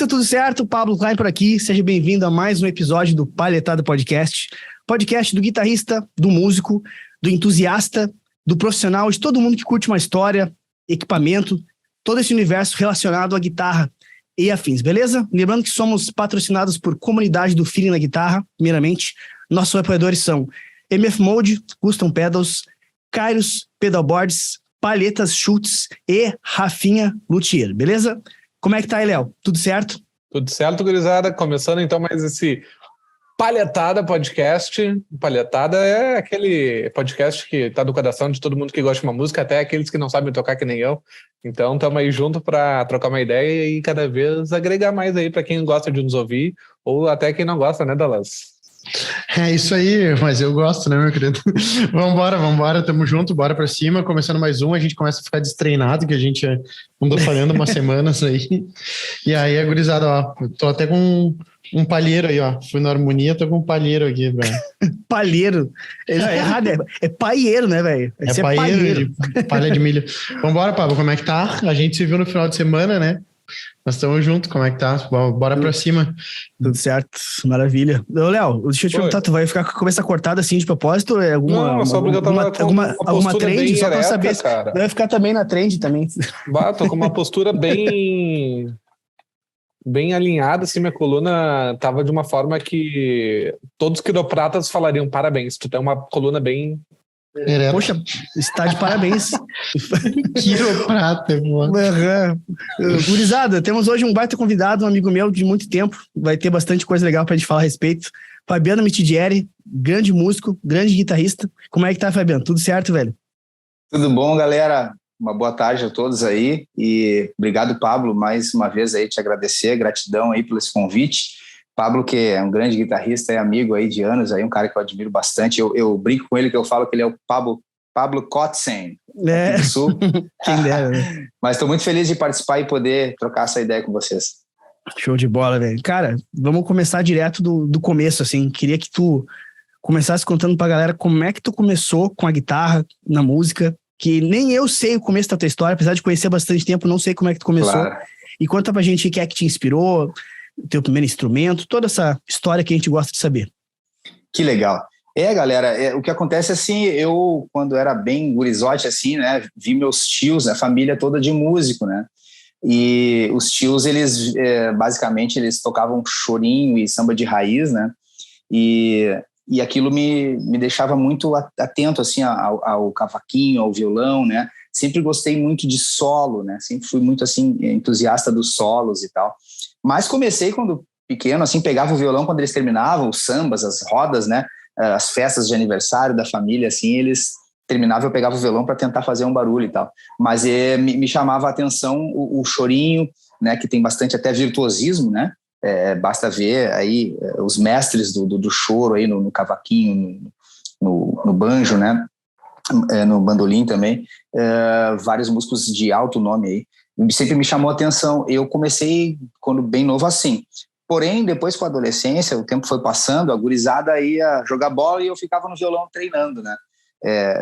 Beleza? Tudo certo? Pablo Klein por aqui. Seja bem-vindo a mais um episódio do Palhetada Podcast. Podcast do guitarrista, do músico, do entusiasta, do profissional, de todo mundo que curte uma história, equipamento, todo esse universo relacionado à guitarra e afins, beleza? Lembrando que somos patrocinados por Comunidade do Feeling na Guitarra, primeiramente. Nossos apoiadores são MF Mode, Custom Pedals, Kairos Pedalboards, Palhetas Schultz e Rafinha Luthier, beleza? Como é que tá aí, Léo? Tudo certo? Tudo certo, gurizada. Começando então mais esse Palhetada Podcast. Palhetada é aquele podcast que tá do coração de todo mundo que gosta de uma música, até aqueles que não sabem tocar que nem eu. Então estamos aí junto para trocar uma ideia e cada vez agregar mais aí para quem gosta de nos ouvir ou até quem não gosta, né, Dallas? É isso aí, mas eu gosto, né, meu querido? Vambora, tamo junto, bora pra cima. Começando mais um, a gente começa a ficar destreinado, que a gente andou falhando umas semanas aí. E aí, a gurizada, ó, tô até com um palheiro aí, ó. Fui na harmonia, tô com um palheiro aqui, velho. Palheiro? É errado, é paieiro, né, velho? É paieiro, palha de milho. Vambora, Pablo, como é que tá? A gente se viu no final de semana, né? Nós estamos juntos, como é que tá? Bora pra cima. Tudo certo, maravilha. Ô, Léo, deixa eu te perguntar, tu vai ficar com a cabeça cortada assim de propósito? É Não, só porque eu tava alguma trend? Só pra eu saber, cara. Vai ficar também na trend também. Tô com uma postura bem alinhada, assim, minha coluna tava de uma forma que todos os quiropratas falariam parabéns, tu tem uma coluna bem... Poxa, está de parabéns. Quiroprata, mano. Gurizada, temos hoje um baita convidado, um amigo meu de muito tempo. Vai ter bastante coisa legal pra gente falar a respeito. Fabiano Mitidieri, grande músico, grande guitarrista. Como é que tá, Fabiano? Tudo certo, velho? Tudo bom, galera? Uma boa tarde a todos aí. E obrigado, Pablo, mais uma vez aí te agradecer. Gratidão aí por esse convite. Pablo, que é um grande guitarrista e amigo aí de anos, aí, um cara que eu admiro bastante. Eu brinco com ele, que eu falo que ele é o Pablo Kotzen, aqui do Sul. Quem dera, né? Mas estou muito feliz de participar e poder trocar essa ideia com vocês. Show de bola, velho. Cara, vamos começar direto do começo, assim. Queria que tu começasse contando pra galera como é que tu começou com a guitarra, na música, que nem eu sei o começo da tua história, apesar de conhecer há bastante tempo, não sei como é que tu começou. Claro. E conta pra gente o que é que te inspirou, teu primeiro instrumento, toda essa história que a gente gosta de saber. Que legal. Galera, o que acontece assim, eu quando era bem gurizote assim, né, vi meus tios, a família toda de músico, né, e os tios, eles basicamente, eles tocavam chorinho e samba de raiz, né, e aquilo me deixava muito atento, assim, ao cavaquinho, ao violão, né, sempre gostei muito de solo, né, sempre fui muito, assim, entusiasta dos solos e tal. Mas comecei quando pequeno, assim, pegava o violão quando eles terminavam, os sambas, as rodas, né, as festas de aniversário da família, assim, eles terminavam, eu pegava o violão para tentar fazer um barulho e tal. Mas me chamava a atenção o chorinho, né, que tem bastante até virtuosismo, né, basta ver aí os mestres do choro aí no cavaquinho, no banjo, né, no bandolim também, vários músicos de alto nome aí. Sempre me chamou a atenção. Eu comecei quando bem novo assim. Porém, depois com a adolescência, o tempo foi passando, a gurizada ia jogar bola e eu ficava no violão treinando, né?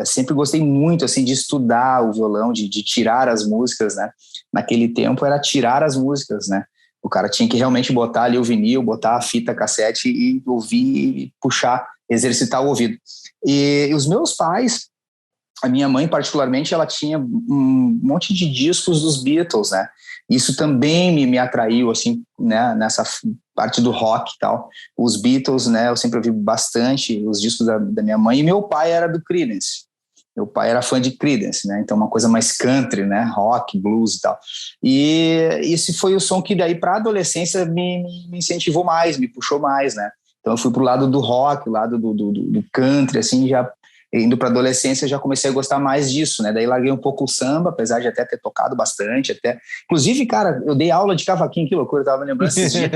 Sempre gostei muito, assim, de estudar o violão, de tirar as músicas, né? Naquele tempo era tirar as músicas, né? O cara tinha que realmente botar ali o vinil, botar a fita cassete e ouvir e puxar, exercitar o ouvido. E os meus pais, a minha mãe, particularmente, ela tinha um monte de discos dos Beatles, né? Isso também me atraiu, assim, né? Nessa parte do rock e tal. Os Beatles, né? Eu sempre ouvi bastante os discos da minha mãe. E meu pai era do Creedence. Meu pai era fã de Creedence, né? Então, uma coisa mais country, né? Rock, blues e tal. E esse foi o som que, daí, para a adolescência, me incentivou mais, me puxou mais, né? Então, eu fui pro lado do rock, o lado do country, assim, já... Indo para adolescência, já comecei a gostar mais disso, né? Daí larguei um pouco o samba, apesar de até ter tocado bastante, até... Inclusive, cara, eu dei aula de cavaquinho, que loucura, eu tava lembrando esses dias.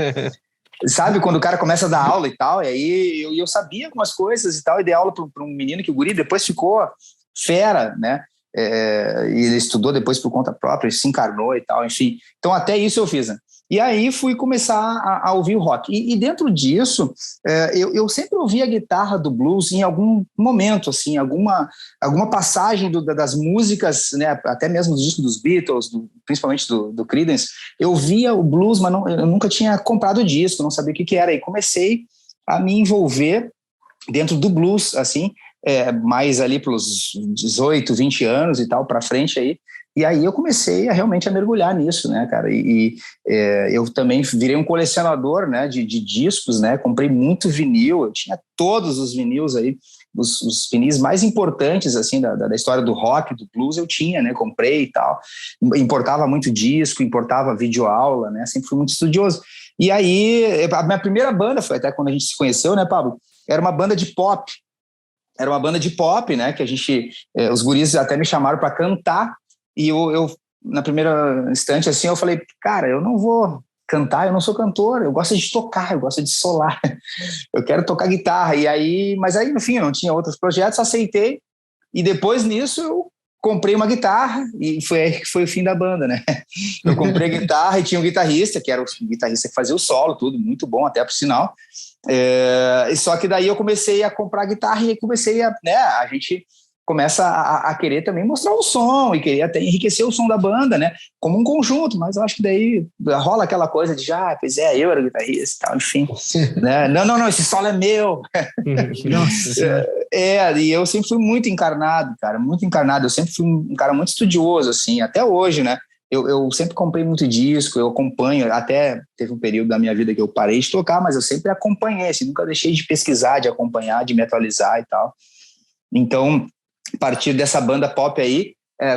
Sabe, quando o cara começa a dar aula e tal, e aí eu sabia algumas coisas e tal, e dei aula para um menino que o guri depois ficou fera, né? E ele estudou depois por conta própria, se encarnou e tal, enfim. Então, até isso eu fiz, né? E aí fui começar a ouvir o rock. E dentro disso, eu sempre ouvi a guitarra do blues em algum momento, assim, alguma passagem das músicas, né, até mesmo dos discos dos Beatles, principalmente do Creedence. Eu via o blues, mas eu nunca tinha comprado o disco, não sabia o que era. E comecei a me envolver dentro do blues, assim, mais ali pelos 18, 20 anos e tal, para frente aí. E aí eu comecei realmente a mergulhar nisso, né, cara? Eu também virei um colecionador, né, de discos, né? Comprei muito vinil, eu tinha todos os vinis aí, os vinis mais importantes, assim, da história do rock, do blues, eu tinha, né? Comprei e tal. Importava muito disco, importava videoaula, né? Sempre fui muito estudioso. E aí, a minha primeira banda, foi até quando a gente se conheceu, né, Pablo? Era uma banda de pop. Era uma banda de pop, né? Que os guris até me chamaram para cantar. E eu, na primeira instante, assim, eu falei, cara, eu não vou cantar, eu não sou cantor, eu gosto de tocar, eu gosto de solar, eu quero tocar guitarra. Mas aí, no fim, eu não tinha outros projetos, aceitei. E depois nisso, eu comprei uma guitarra e foi aí que foi o fim da banda, né? Eu comprei a guitarra e tinha um guitarrista, que era o guitarrista que fazia o solo, tudo, muito bom, até por sinal. Só que daí eu comecei a comprar guitarra e comecei a gente começa a querer também mostrar o som e querer até enriquecer o som da banda, né? Como um conjunto, mas eu acho que daí rola aquela coisa de pois eu era guitarrista e tal, enfim. Né? Não, esse solo é meu. Nossa. E eu sempre fui muito encarnado, cara, muito encarnado. Eu sempre fui um cara muito estudioso, assim, até hoje, né? Eu sempre comprei muito disco, eu acompanho, até teve um período da minha vida que eu parei de tocar, mas eu sempre acompanhei, assim, nunca deixei de pesquisar, de acompanhar, de me atualizar e tal. Então, a partir dessa banda pop aí,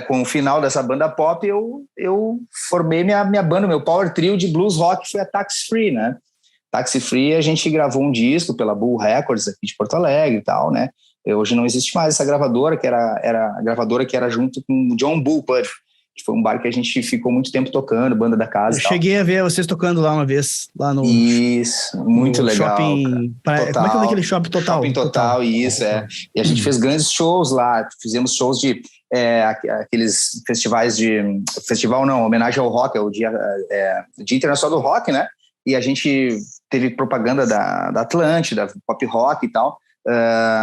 com o final dessa banda pop, eu formei minha banda, meu power trio de blues rock foi a Taxi Free, né? Taxi Free, a gente gravou um disco pela Bull Records aqui de Porto Alegre e tal, né? Hoje não existe mais essa gravadora, que era a gravadora que era junto com o John Bull Pub, que foi um bar que a gente ficou muito tempo tocando, banda da casa. Eu cheguei a ver vocês tocando lá uma vez, lá no... Isso, muito no legal. Shopping... Como é que é aquele Shopping Total? Shopping Total, isso, E a gente fez grandes shows lá, fizemos shows de aqueles festivais Festival não, homenagem ao rock, é o Dia Internacional do Rock, né? E a gente teve propaganda da Atlântida, Pop Rock e tal.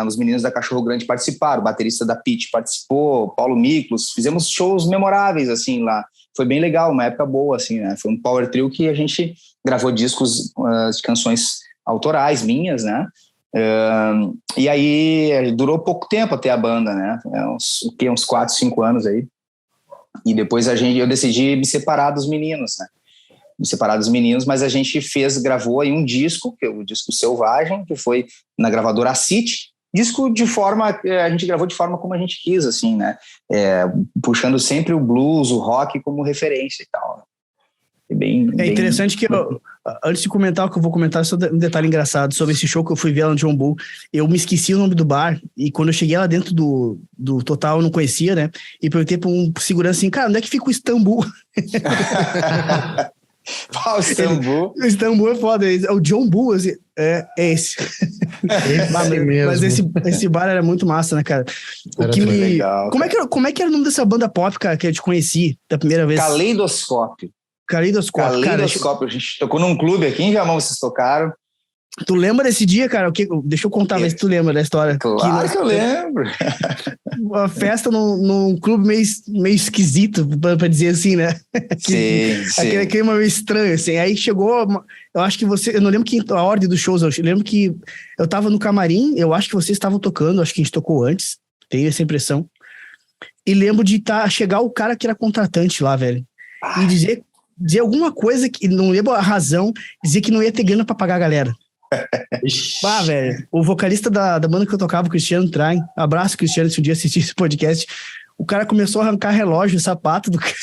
Os meninos da Cachorro Grande participaram, o baterista da Pitty participou, Paulo Miklos, fizemos shows memoráveis, assim, lá. Foi bem legal, uma época boa, assim, né? Foi um power trio que a gente gravou discos de canções autorais minhas, né? E aí durou pouco tempo até a banda, né? Uns 4, 5 anos aí. E depois eu decidi me separar dos meninos, né? Mas a gente gravou aí um disco, que é o disco Selvagem, que foi na gravadora City, disco a gente gravou de forma como a gente quis, assim, né, puxando sempre o blues, o rock como referência e tal. Interessante que antes de comentar o que eu vou comentar, só um detalhe engraçado sobre esse show que eu fui ver lá no John Bull. Eu me esqueci o nome do bar e quando eu cheguei lá dentro do Total eu não conhecia, né, e perguntei para um segurança assim, cara, onde é que fica o Istambul? O Istambul. O Istambul é foda, é o John Bull, assim, é esse. Mas esse bar era muito massa, né, cara? Legal, como é que era o nome dessa banda pop, cara, que eu te conheci da primeira vez? Caleidoscópio. Cara, a gente tocou num clube aqui em Viamão, vocês tocaram. Tu lembra desse dia, cara? Deixa eu contar, ver se tu lembra da história. Claro que eu lembro. Uma festa num clube meio esquisito, pra dizer assim, né? Sim. Aquele clima meio estranho, assim. Aí chegou, eu acho que eu não lembro a ordem dos shows, eu lembro que eu tava no camarim, eu acho que vocês estavam tocando, acho que a gente tocou antes, tenho essa impressão. E lembro de chegar o cara que era contratante lá, velho, e dizer alguma coisa, que não lembro a razão, dizer que não ia ter grana pra pagar a galera. Velho, o vocalista da banda que eu tocava, o Cristiano Traem, abraço Cristiano, se um dia assistir esse podcast, o cara começou a arrancar relógio, sapato do cara.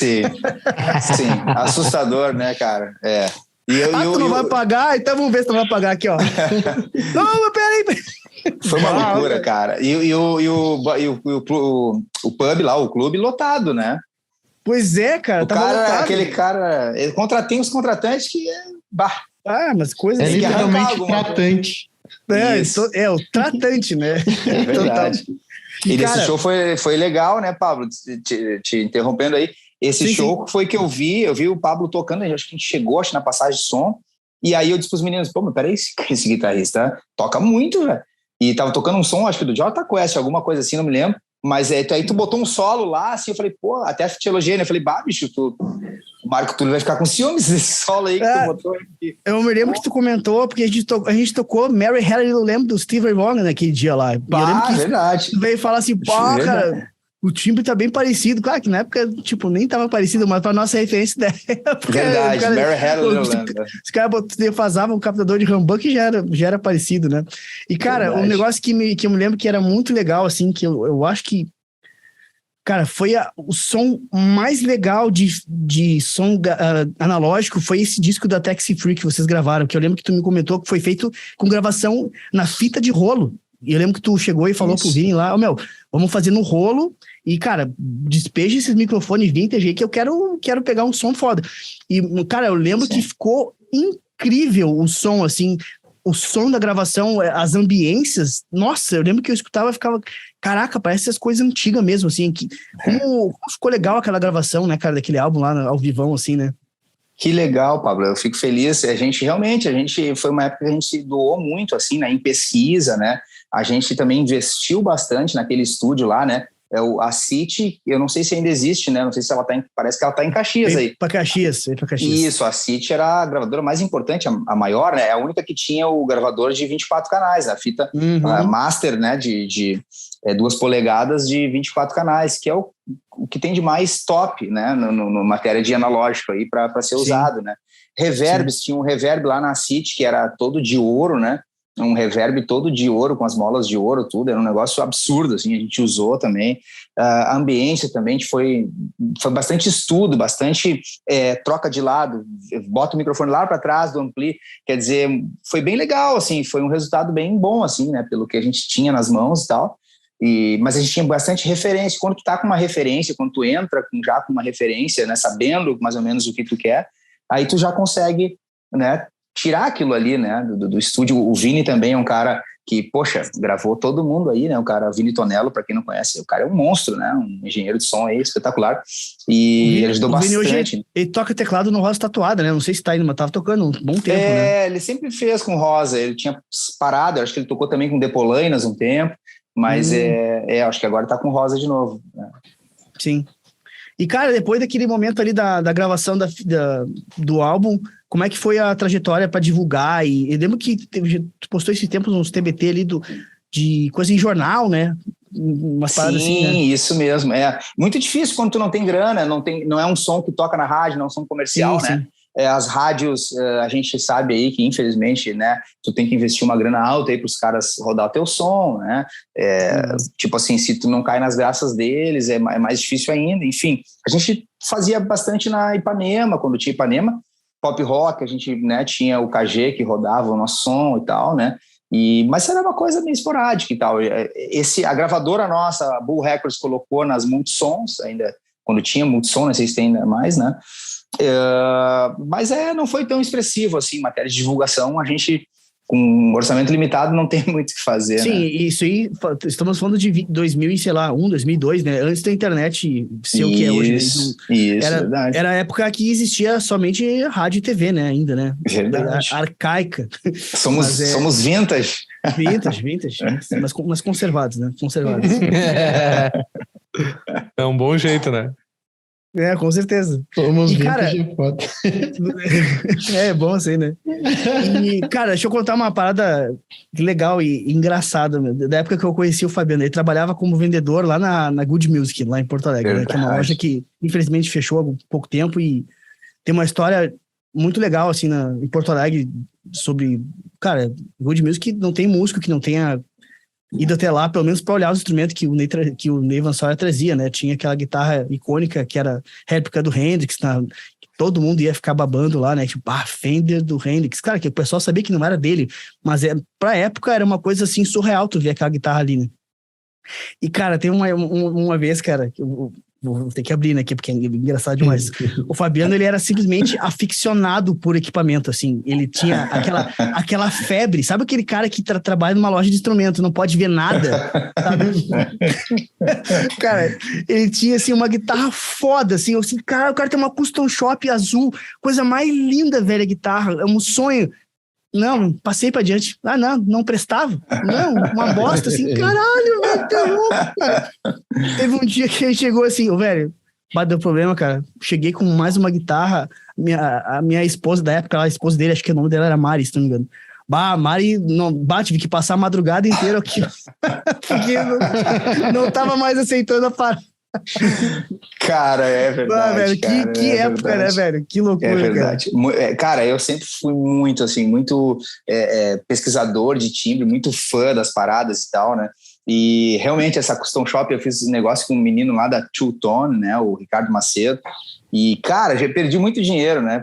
Sim, assustador, né, cara? Tu não vai pagar? Então vamos ver se tu vai pagar aqui, ó. Não, mas peraí. Foi uma loucura, cara. E o pub lá, o clube lotado, né? Pois é, cara. Aquele cara, tem os contratantes que mas coisa é literalmente tratante. O tratante, né? É verdade. E cara, esse show foi legal, né, Pablo? Te interrompendo aí. Esse Sim, show foi que eu vi o Pablo tocando, acho que a gente chegou, acho, na passagem de som, e aí eu disse pros meninos, pô, mas peraí, esse guitarrista toca muito, velho. E tava tocando um som, acho que do Jota Quest, alguma coisa assim, não me lembro, mas aí tu botou um solo lá, assim, eu falei, pô, até te elogiei, né? Eu falei, bicho, o Marco Túlio vai ficar com ciúmes desse solo aí que tu botou aqui. Eu me lembro que tu comentou, porque a gente tocou Mary Had a Little Lamb do Steve Ray Vaughan naquele dia lá. E eu lembro que verdade. tu veio falar assim, pô, cara, o timbre tá bem parecido. Claro que na época, tipo, nem tava parecido, mas pra nossa referência da época. Verdade, Mary Had a Little Lamb. Os caras defasavam o captador de Ramban que já era parecido, né? E, cara, um negócio que eu me lembro que era muito legal, assim, que eu acho que, cara, foi o som mais legal de som analógico, foi esse disco da Taxi Free que vocês gravaram, que eu lembro que tu me comentou que foi feito com gravação na fita de rolo. E eu lembro que tu chegou e falou pro Vini lá, vamos fazer no rolo e, cara, despeja esses microfones vintage aí que eu quero pegar um som foda. E, cara, eu lembro que ficou incrível o som, assim, o som da gravação, as ambiências, nossa, eu lembro que eu escutava e ficava, caraca, parece essas coisas antigas mesmo, assim, como ficou legal aquela gravação, né, cara, daquele álbum lá, ao vivão, assim, né? Que legal, Pablo, eu fico feliz, a gente foi uma época que a gente se doou muito, assim, né, em pesquisa, né, a gente também investiu bastante naquele estúdio lá, né, a City, eu não sei se ainda existe, né, não sei se ela parece que ela tá em Caxias aí. Pra Caxias. Isso, a City era a gravadora mais importante, a maior, né, a única que tinha o gravador de 24 canais, a fita master, né, de 2 polegadas de 24 canais, que é o que tem de mais top, né, no matéria de analógico aí para ser usado, né. Reverbs, tinha um reverb lá na City que era todo de ouro, né, um reverb todo de ouro, com as molas de ouro, tudo, era um negócio absurdo, assim, a gente usou também. A ambiência também, a gente foi bastante estudo, bastante troca de lado, bota o microfone lá para trás do ampli, quer dizer, foi bem legal, assim, foi um resultado bem bom, assim, né, pelo que a gente tinha nas mãos e tal, mas a gente tinha bastante referência. Quando tu tá com uma referência, quando tu entra já com uma referência, né, sabendo mais ou menos o que tu quer, aí tu já consegue, né, tirar aquilo ali, né, do estúdio. O Vini também é um cara que, poxa, gravou todo mundo aí, né, o cara, Vini Tonello, para quem não conhece, o cara é um monstro, né, um engenheiro de som aí, espetacular, e ele ajudou bastante. Hoje, ele toca teclado no Rosa Tatuada, né, não sei se tá indo, mas tava tocando um bom tempo, né. Ele sempre fez com Rosa, ele tinha parado, acho que ele tocou também com Depolainas um tempo, mas acho que agora tá com Rosa de novo. Né. Sim. E, cara, depois daquele momento ali da gravação do álbum, como é que foi a trajetória para divulgar? E eu lembro que tu postou esse tempo uns TBT ali de coisa em jornal, né? Umas paradas assim, né? Sim, isso mesmo. É muito difícil quando tu não tem grana, não é um som que toca na rádio, não é um som comercial, sim, né? Sim. As rádios, a gente sabe aí que, infelizmente, né, tu tem que investir uma grana alta aí para os caras rodar o teu som, né? Tipo assim, se tu não cai nas graças deles, é mais difícil ainda. Enfim, a gente fazia bastante na Ipanema, quando tinha Ipanema, pop rock, a gente, né, tinha o KG que rodava o nosso som e tal, né? Mas era uma coisa meio esporádica e tal. A gravadora nossa, a Bull Records, colocou nas multissons, ainda quando tinha multissom, não sei se tem ainda mais, né? Mas não foi tão expressivo assim, em matéria de divulgação. A gente, com um orçamento limitado, não tem muito o que fazer. Sim, né? Isso aí, estamos falando de 2002, né? Antes da internet ser o que é hoje. Isso, verdade. Era a época que existia somente rádio e TV, né? Ainda, né? Verdade. Arcaica. Somos vintage. Vintage, mas conservados, né? Conservados. É um bom jeito, né? Com certeza. Somos vintage, cara, foda. É bom assim, né? E, cara, deixa eu contar uma parada legal e engraçada, da época que eu conheci o Fabiano. Ele trabalhava como vendedor lá na Good Music, lá em Porto Alegre, né? Que é uma loja que, infelizmente, fechou há pouco tempo e tem uma história muito legal, assim, em Porto Alegre sobre, cara, Good Music não tem músico que não tenha ido até lá, pelo menos para olhar os instrumentos que o Ney Van Sawyer trazia, né? Tinha aquela guitarra icônica que era réplica do Hendrix, que todo mundo ia ficar babando lá, né? Tipo, Fender do Hendrix. Cara, que o pessoal sabia que não era dele, mas pra época era uma coisa assim surreal tu ver aquela guitarra ali, né? E, cara, tem uma vez, cara, vou ter que abrir, né, aqui, porque é engraçado demais. O Fabiano, ele era simplesmente aficionado por equipamento, assim. Ele tinha aquela febre. Sabe aquele cara que trabalha numa loja de instrumento, não pode ver nada, sabe? Cara, ele tinha, assim, uma guitarra foda, assim. Eu, assim, cara, o cara tem uma Custom Shop azul, coisa mais linda, velho, a guitarra. É um sonho. Não, passei pra diante. Ah, não prestava. Não, uma bosta, assim, caralho, velho, tá louco, cara. Teve um dia que ele chegou assim, velho, deu problema, cara. Cheguei com mais uma guitarra, a minha esposa da época, a esposa dele, acho que o nome dela era Mari, se não me engano. Mari, tive que passar a madrugada inteira aqui, porque não tava mais aceitando a parada. Cara, é verdade. Velho, que época, verdade, né, velho? Que loucura, é verdade. Cara, eu sempre fui muito, assim, pesquisador de timbre, muito fã das paradas e tal, né? E realmente essa Custom Shop, eu fiz um negócio com um menino lá da Two Tone, né? O Ricardo Macedo. E, cara, já perdi muito dinheiro, né?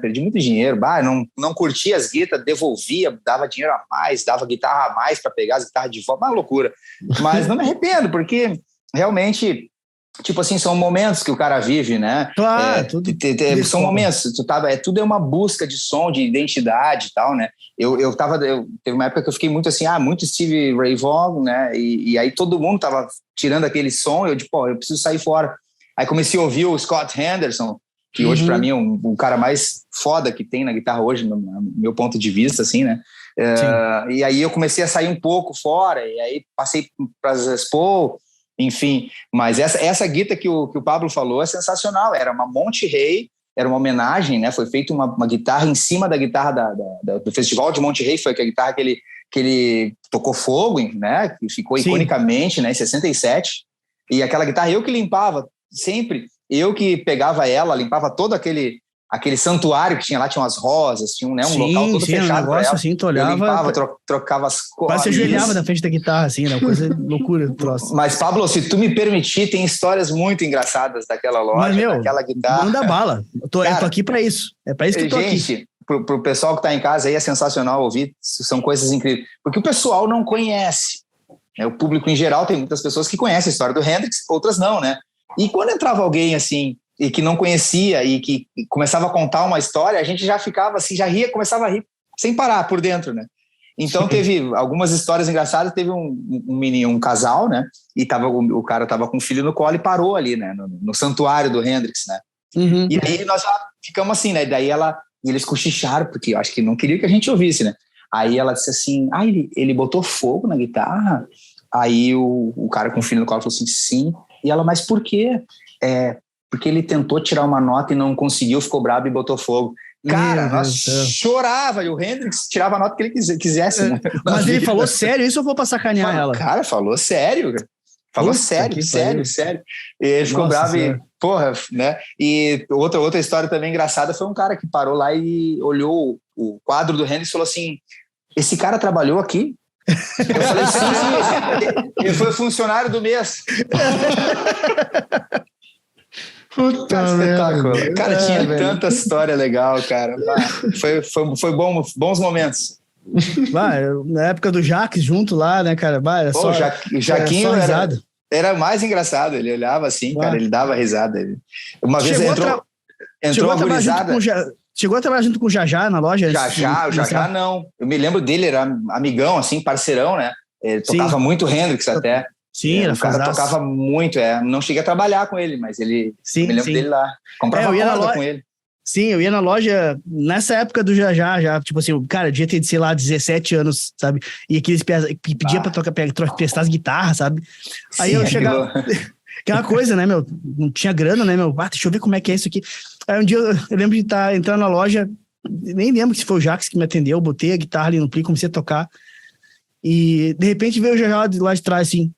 Não curtia as guitarras, devolvia, dava dinheiro a mais, dava guitarra a mais para pegar as guitarras de volta, uma loucura. Mas não me arrependo, porque realmente... Tipo assim, são momentos que o cara vive, né? Claro, são momentos, tudo é uma busca de som, de identidade e tal, né? Teve uma época que eu fiquei muito assim, muito Stevie Ray Vaughan, né? E aí todo mundo tava tirando aquele som, eu preciso sair fora. Aí comecei a ouvir o Scott Henderson, que hoje para mim é o cara mais foda que tem na guitarra hoje, no meu ponto de vista, assim, né? E aí eu comecei a sair um pouco fora, e aí passei para as Expo. Enfim, mas essa guitarra que o Pablo falou é sensacional, era uma Monte Rey, era uma homenagem, né? Foi feita uma guitarra em cima da guitarra do Festival de Monte Rey, foi a guitarra que ele tocou fogo, né? Que ficou iconicamente, né? Em 67, e aquela guitarra eu que limpava sempre, eu que pegava ela, limpava todo aquele santuário que tinha lá, tinha umas rosas, tinha um local todo fechado. Um negócio assim, tu olhava, eu limpava, trocava as cores. Quase se ajoelhava na frente da guitarra, assim, era uma coisa loucura. Mas, Pablo, se tu me permitir, tem histórias muito engraçadas daquela loja, daquela guitarra. Manda bala. Eu tô aqui pra isso. É pra isso que eu tô aqui. Gente, pro pessoal que tá em casa aí, é sensacional ouvir, são coisas incríveis. Porque o pessoal não conhece, né? O público em geral, tem muitas pessoas que conhecem a história do Hendrix, outras não, né? E quando entrava alguém assim, e que não conhecia e que começava a contar uma história, a gente já ficava assim, começava a rir sem parar por dentro, né? Então teve algumas histórias engraçadas, teve um casal, né? E o cara tava com o filho no colo e parou ali, né? No santuário do Hendrix, né? Uhum. E aí nós já ficamos assim, né? Daí eles cochicharam, porque eu acho que não queria que a gente ouvisse, né? Aí ela disse assim, ele botou fogo na guitarra? Aí o cara com o filho no colo falou assim, sim. E ela, mas por quê? Porque ele tentou tirar uma nota e não conseguiu, ficou bravo e botou fogo. Cara, nós chorava, e o Hendrix tirava a nota que ele quisesse. Né? Mas ele falou sério isso ou vou pra sacanear ela? Cara, falou sério. Falou sério. E ele ficou bravo e, porra, né? E outra história também engraçada foi um cara que parou lá e olhou o quadro do Hendrix e falou assim, esse cara trabalhou aqui? Eu falei, sim, ele foi funcionário do mês. Puta espetáculo. Cara, tinha tanta história legal, cara. Foi bons momentos. Na época do Jaques junto lá, né, cara? O Jaquinho era mais engraçado. Ele olhava assim, cara, ele dava risada. Uma vez entrou uma gurizada. Chegou a trabalhar junto com o Jajá na loja? O Jajá não. Eu me lembro dele, era amigão, assim, parceirão, né? Ele tocava muito Hendrix até. Sim, era o cara tocava muito, não cheguei a trabalhar com ele, mas me lembro dele lá. Comprava corda com ele. Sim, eu ia na loja nessa época do Jajá, já, tipo assim, o cara devia ter, sei lá, 17 anos, sabe? E aqueles pedia pra prestar as guitarras, sabe? Aí eu chegava... Aquela coisa, né, meu? Não tinha grana, né, meu? Deixa eu ver como é que é isso aqui. Aí um dia eu lembro de estar entrando na loja, nem lembro se foi o Jax que me atendeu, botei a guitarra ali no pli, comecei a tocar. E de repente veio o Jajá lá de trás, assim...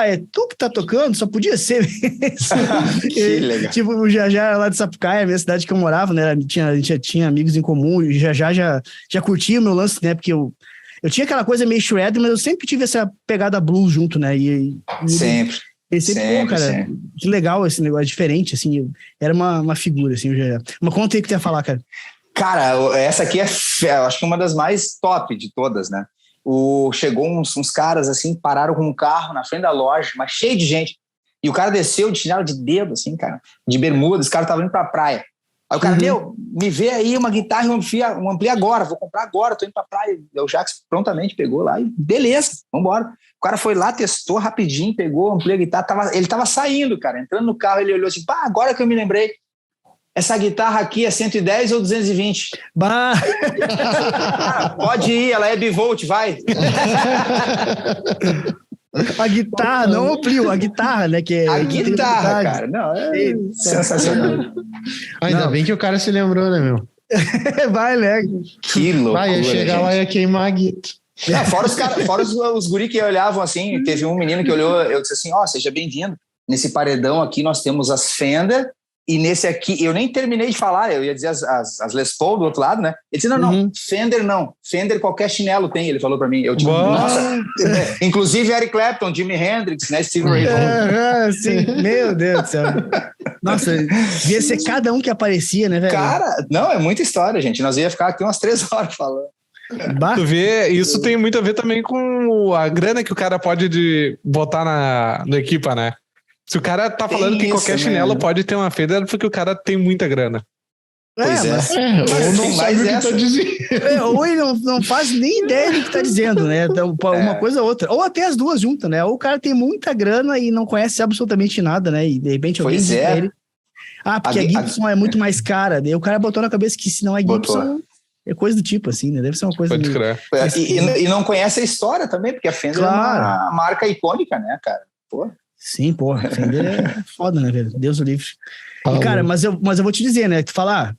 é tu que tá tocando? Só podia ser mesmo. Que legal. Tipo, o Jajá lá de Sapucaia, a minha cidade que eu morava, né? A gente tinha amigos em comum, e o Jajá já curtia o meu lance, né? Porque eu tinha aquela coisa meio shred, mas eu sempre tive essa pegada blues junto, né? Sempre. Ele sempre, cara, que legal esse negócio, diferente, assim. Era uma figura, assim, o Jajá. Mas conta aí o que tu ia falar, cara. Cara, essa aqui eu acho que uma das mais top de todas, né? Chegou uns caras assim, pararam com um carro na frente da loja, mas cheio de gente. E o cara desceu de chinelo de dedo, assim, cara, de bermuda, esse cara tava indo pra praia. Aí o cara, me vê aí uma guitarra e um ampli agora, vou comprar agora, tô indo pra praia. E o Jax prontamente pegou lá e beleza, vambora. O cara foi lá, testou rapidinho, pegou, ampliou a guitarra, ele tava saindo, cara, entrando no carro, ele olhou assim, pá, agora que eu me lembrei, essa guitarra aqui é 110 ou 220? Bah! Pode ir, ela é bivolt, vai. A guitarra, não ampliou, a guitarra, né? Que é, a guitarra, cara, não, é sensacional. Ainda bem que o cara se lembrou, né, meu? Vai, né? Que loucura, vai, ia chegar lá e ia queimar a guitarra. Não, fora os guri que olhavam assim, teve um menino que olhou, eu disse assim, seja bem-vindo, nesse paredão aqui nós temos as Fender, e nesse aqui, eu nem terminei de falar, eu ia dizer as Les Paul do outro lado, né? Ele disse, não, Fender não, Fender qualquer chinelo tem, ele falou pra mim. Eu tipo, nossa, inclusive Eric Clapton, Jimi Hendrix, né, Steve Ray Vaughan. Sim, meu Deus do céu. Nossa, devia ser cada um que aparecia, né, velho? Cara, não, é muita história, gente, nós ia ficar aqui umas 3 horas falando. Tu vê, isso tem muito a ver também com a grana que o cara pode botar na equipa, né? Se o cara tá falando que qualquer chinelo pode ter uma Fender, porque o cara tem muita grana. Pois ou não sabe o que tá dizendo. Ou ele não faz nem ideia do que tá dizendo, né? Então, uma coisa ou outra. Ou até as duas juntas, né? Ou o cara tem muita grana e não conhece absolutamente nada, né? E de repente alguém diz pra ele, porque a Gibson é muito mais cara. Daí o cara botou na cabeça que se não é Gibson... É coisa do tipo, assim, né? Deve ser uma coisa... Pode crer. E não conhece a história também, porque a Fender é uma marca icônica, né, cara? Pô. Sim, porra. A Fender é foda, né, velho? Deus o livre. E, cara, mas eu vou te dizer, né? Tu falar,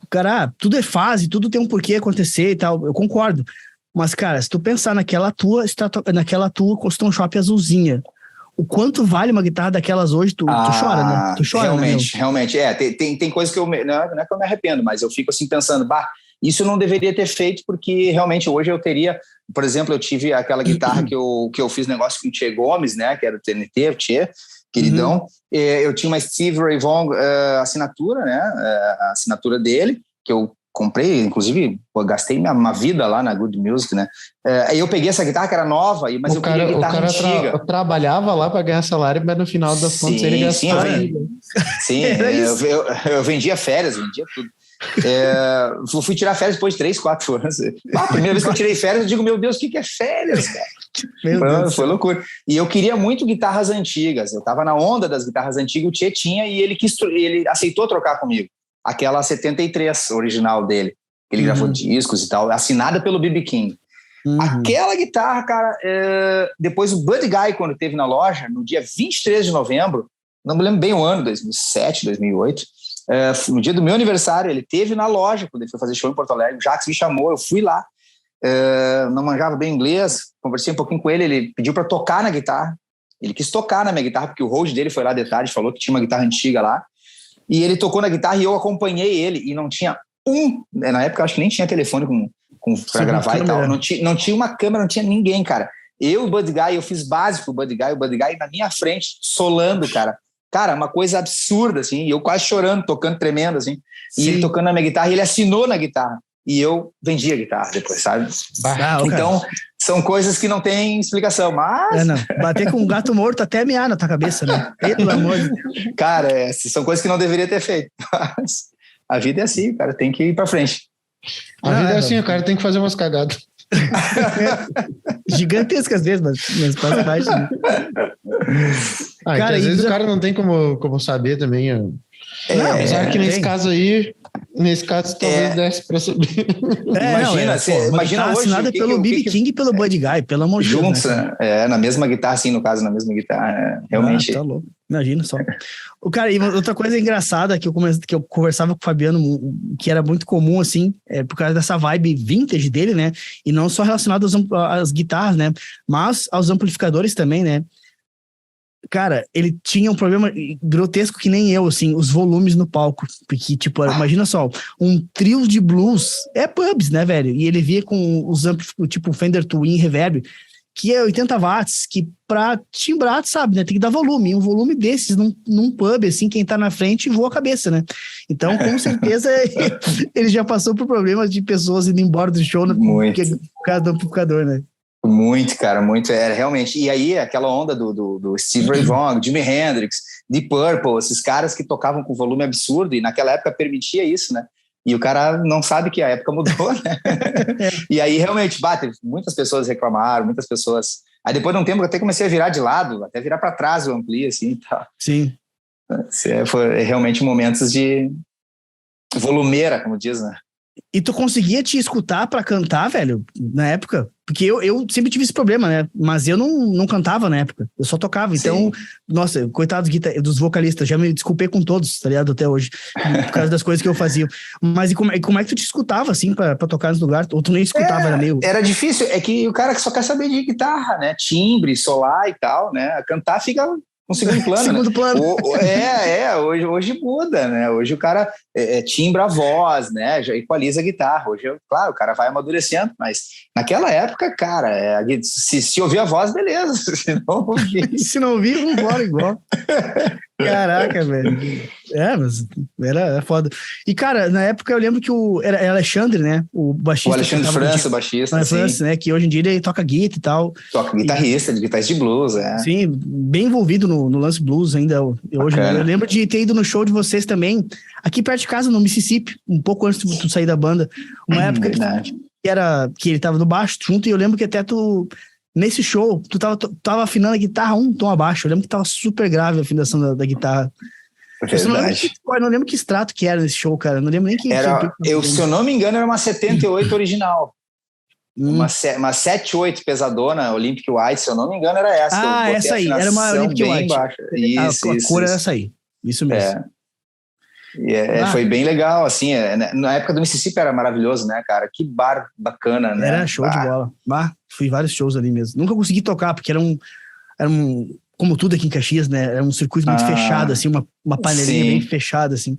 cara, tudo é fase, tudo tem um porquê acontecer e tal. Eu concordo. Mas, cara, se tu pensar naquela tua Custom Shop azulzinha, o quanto vale uma guitarra daquelas hoje, tu chora, né? Tu chora, realmente. Tem coisas que não é que eu me arrependo, mas eu fico assim pensando, isso eu não deveria ter feito, porque realmente hoje eu teria, por exemplo, eu tive aquela guitarra que eu fiz negócio com o Tchê Gomes, né, que era o TNT, o Tchê, queridão, eu tinha uma Steve Ray Vaughan assinatura, né, a assinatura dele, que eu comprei, inclusive, gastei uma vida lá na Good Music, né, aí eu peguei essa guitarra que era nova, mas eu queria guitarra antiga. Trabalhava lá para ganhar salário, mas no final das contas ele gastava. Sim, eu vendia férias, vendia tudo. Fui tirar férias depois de 3, 4 anos. A primeira vez que eu tirei férias, eu digo, meu Deus, o que é férias, cara? Foi loucura. E eu queria muito guitarras antigas. Eu tava na onda das guitarras antigas, o Tchê tinha, e ele aceitou trocar comigo. Aquela 73 original dele. Ele gravou discos e tal, assinada pelo B.B. King. Aquela guitarra, cara, depois o Buddy Guy, quando teve na loja, no dia 23 de novembro, não me lembro bem o ano, 2007, 2008, no dia do meu aniversário, ele teve na loja, quando ele foi fazer show em Porto Alegre, o Jax me chamou, eu fui lá, não manjava bem inglês, conversei um pouquinho com ele pediu para tocar na guitarra, ele quis tocar na minha guitarra, porque o Rode dele foi lá de tarde, falou que tinha uma guitarra antiga lá, e ele tocou na guitarra e eu acompanhei ele, e não tinha na época eu acho que nem tinha telefone para gravar e tal, não tinha uma câmera, não tinha ninguém, cara. Eu, o Buddy Guy, eu fiz básico o Buddy Guy na minha frente, solando, cara. Cara, uma coisa absurda, assim, e eu quase chorando, tocando tremendo, assim, e ele tocando na minha guitarra, e ele assinou na guitarra, e eu vendi a guitarra depois, sabe? Então, são coisas que não tem explicação, mas... Bater com um gato morto até mear na tua cabeça, né? Pelo amor de Deus. Cara, são coisas que não deveria ter feito, mas a vida é assim, cara, tem que ir pra frente. A vida é assim, o cara tem que fazer umas cagadas. Gigantescas vezes, mas faz parte. Né? Cara, às vezes o cara não tem como saber também. Apesar que nesse caso talvez desse pra saber. Imagina hoje. Assinada pelo B.B. King e pelo Buddy Guy, pelo amor de Deus. Juntos, né? Na mesma guitarra, assim, no caso, na mesma guitarra. Realmente. Tá louco. Imagina só. Cara, e outra coisa engraçada que eu conversava com o Fabiano, que era muito comum, assim, por causa dessa vibe vintage dele, né? E não só relacionado às guitarras, né? Mas aos amplificadores também, né? Cara, ele tinha um problema grotesco que nem eu, assim, os volumes no palco. Porque, tipo, imagina só, um trio de blues é pubs, né, velho? E ele via com os amplificadores, tipo, Fender Twin Reverb, que é 80 watts, que pra timbrar, sabe, né? Tem que dar volume. E um volume desses num pub, assim, quem tá na frente voa a cabeça, né? Então, com certeza, ele já passou por problemas de pessoas indo embora do show por causa do amplificador, né? Muito, cara, muito. Era realmente. E aí, aquela onda do Steve Ray Vaughan, Jimi Hendrix, Deep Purple, esses caras que tocavam com volume absurdo, e naquela época permitia isso, né? E o cara não sabe que a época mudou, né? E aí, realmente, muitas pessoas reclamaram, muitas pessoas... Aí, depois de um tempo, eu até comecei a virar de lado, até virar para trás o ampli, assim, e tal. Sim. Foi realmente momentos de volumeira, como diz, né? E tu conseguia te escutar pra cantar, velho, na época? Porque eu sempre tive esse problema, né? Mas eu não cantava na época. Eu só tocava. Então, nossa, coitados dos vocalistas. Já me desculpei com todos, tá ligado? Até hoje. Por causa das coisas que eu fazia. Mas como é que tu te escutava, assim, pra tocar nos lugares? Ou tu nem escutava, era meio... Era difícil. É que o cara só quer saber de guitarra, né? Timbre, solar e tal, né? Cantar fica... um segundo plano, segundo plano. Hoje muda, né? Hoje o cara timbra a voz, né? Já equaliza a guitarra. Hoje, claro, o cara vai amadurecendo, mas naquela época, cara, se ouvir a voz, beleza. Se não ouvir... se não ouvir, vambora igual. Caraca, velho. Mas era foda. E, cara, na época eu lembro que era Alexandre, né? O baixista. O Alexandre França, o baixista. Alexandre França, né? Que hoje em dia ele toca guitarra e tal. Toca guitarrista de blues, Sim, bem envolvido no lance blues ainda. Hoje, eu lembro de ter ido no show de vocês também, aqui perto de casa, no Mississippi, um pouco antes de tu sair da banda. Uma época que ele tava no baixo junto, e eu lembro que até tu... Nesse show, tu tava afinando a guitarra um tom abaixo. Eu lembro que tava super grave a afinação da guitarra. Eu não lembro que extrato que era nesse show, cara. Eu não lembro nem que... se eu não me engano, era uma 78 original. Uma 7-8 pesadona, Olympic White, se eu não me engano, era essa. Essa aí. Era uma Olympic White. A cor era essa aí. Isso mesmo. Foi bem legal, assim, na época do Mississippi era maravilhoso, né, cara? Que bar bacana, né? Era show de bola. Fui vários shows ali mesmo. Nunca consegui tocar, porque era um como tudo aqui em Caxias, né? Era um circuito muito fechado, assim, uma panelinha bem fechada, assim.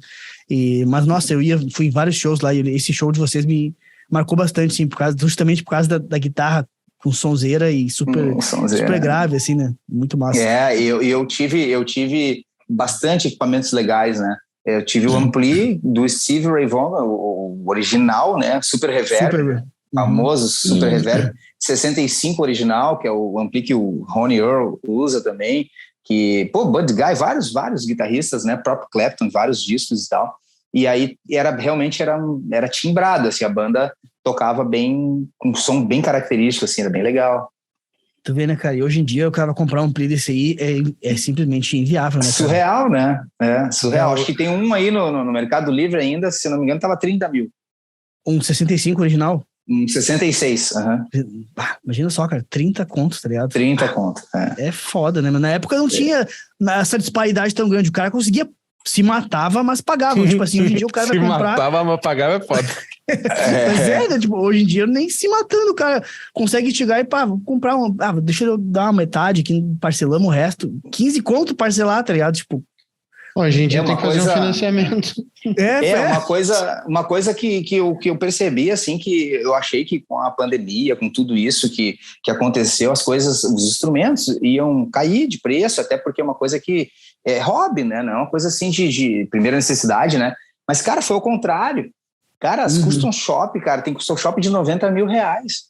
Mas, nossa, fui em vários shows lá, e esse show de vocês me marcou bastante, assim, justamente por causa da guitarra com sonzeira e super grave, assim, né? Muito massa. Eu tive bastante equipamentos legais, né? Eu tive o ampli do Steve Ray Vaughan, o original, né? Super Reverb, famoso Super Reverb. 65 original, que é o ampli que o Ronnie Earl usa também. Que, Buddy Guy, vários guitarristas, né? Próprio Clapton, vários discos e tal. E aí realmente era timbrado, assim, a banda tocava bem, com um som bem característico, assim, era bem legal. Tu vê, né, cara? E hoje em dia o cara comprar um ampli desse aí é simplesmente inviável, né, cara? Surreal, né? Surreal. Acho que tem um aí no Mercado Livre ainda, se não me engano, tava 30 mil. Um 65 original? Um 66, imagina só, cara, 30 contos, tá ligado? 30 contos, É foda, né? Mas na época não tinha essa disparidade tão grande. O cara conseguia, se matava, mas pagava. Tipo assim, hoje em dia o cara vai comprar... Se matava, mas pagava é foda. Mas né? Tipo, hoje em dia nem se matando, o cara consegue chegar e vou comprar deixa eu dar uma metade aqui, parcelamos o resto. 15 conto parcelar, tá ligado? Tipo, hoje em dia tem que fazer um financiamento. Uma coisa que eu percebi, assim, que eu achei que com a pandemia, com tudo isso que aconteceu, os instrumentos iam cair de preço, até porque é uma coisa que é hobby, né? Não é uma coisa assim de primeira necessidade, né? Mas, cara, foi o contrário. Cara, as custom shop, cara, tem custom shop de 90 mil reais.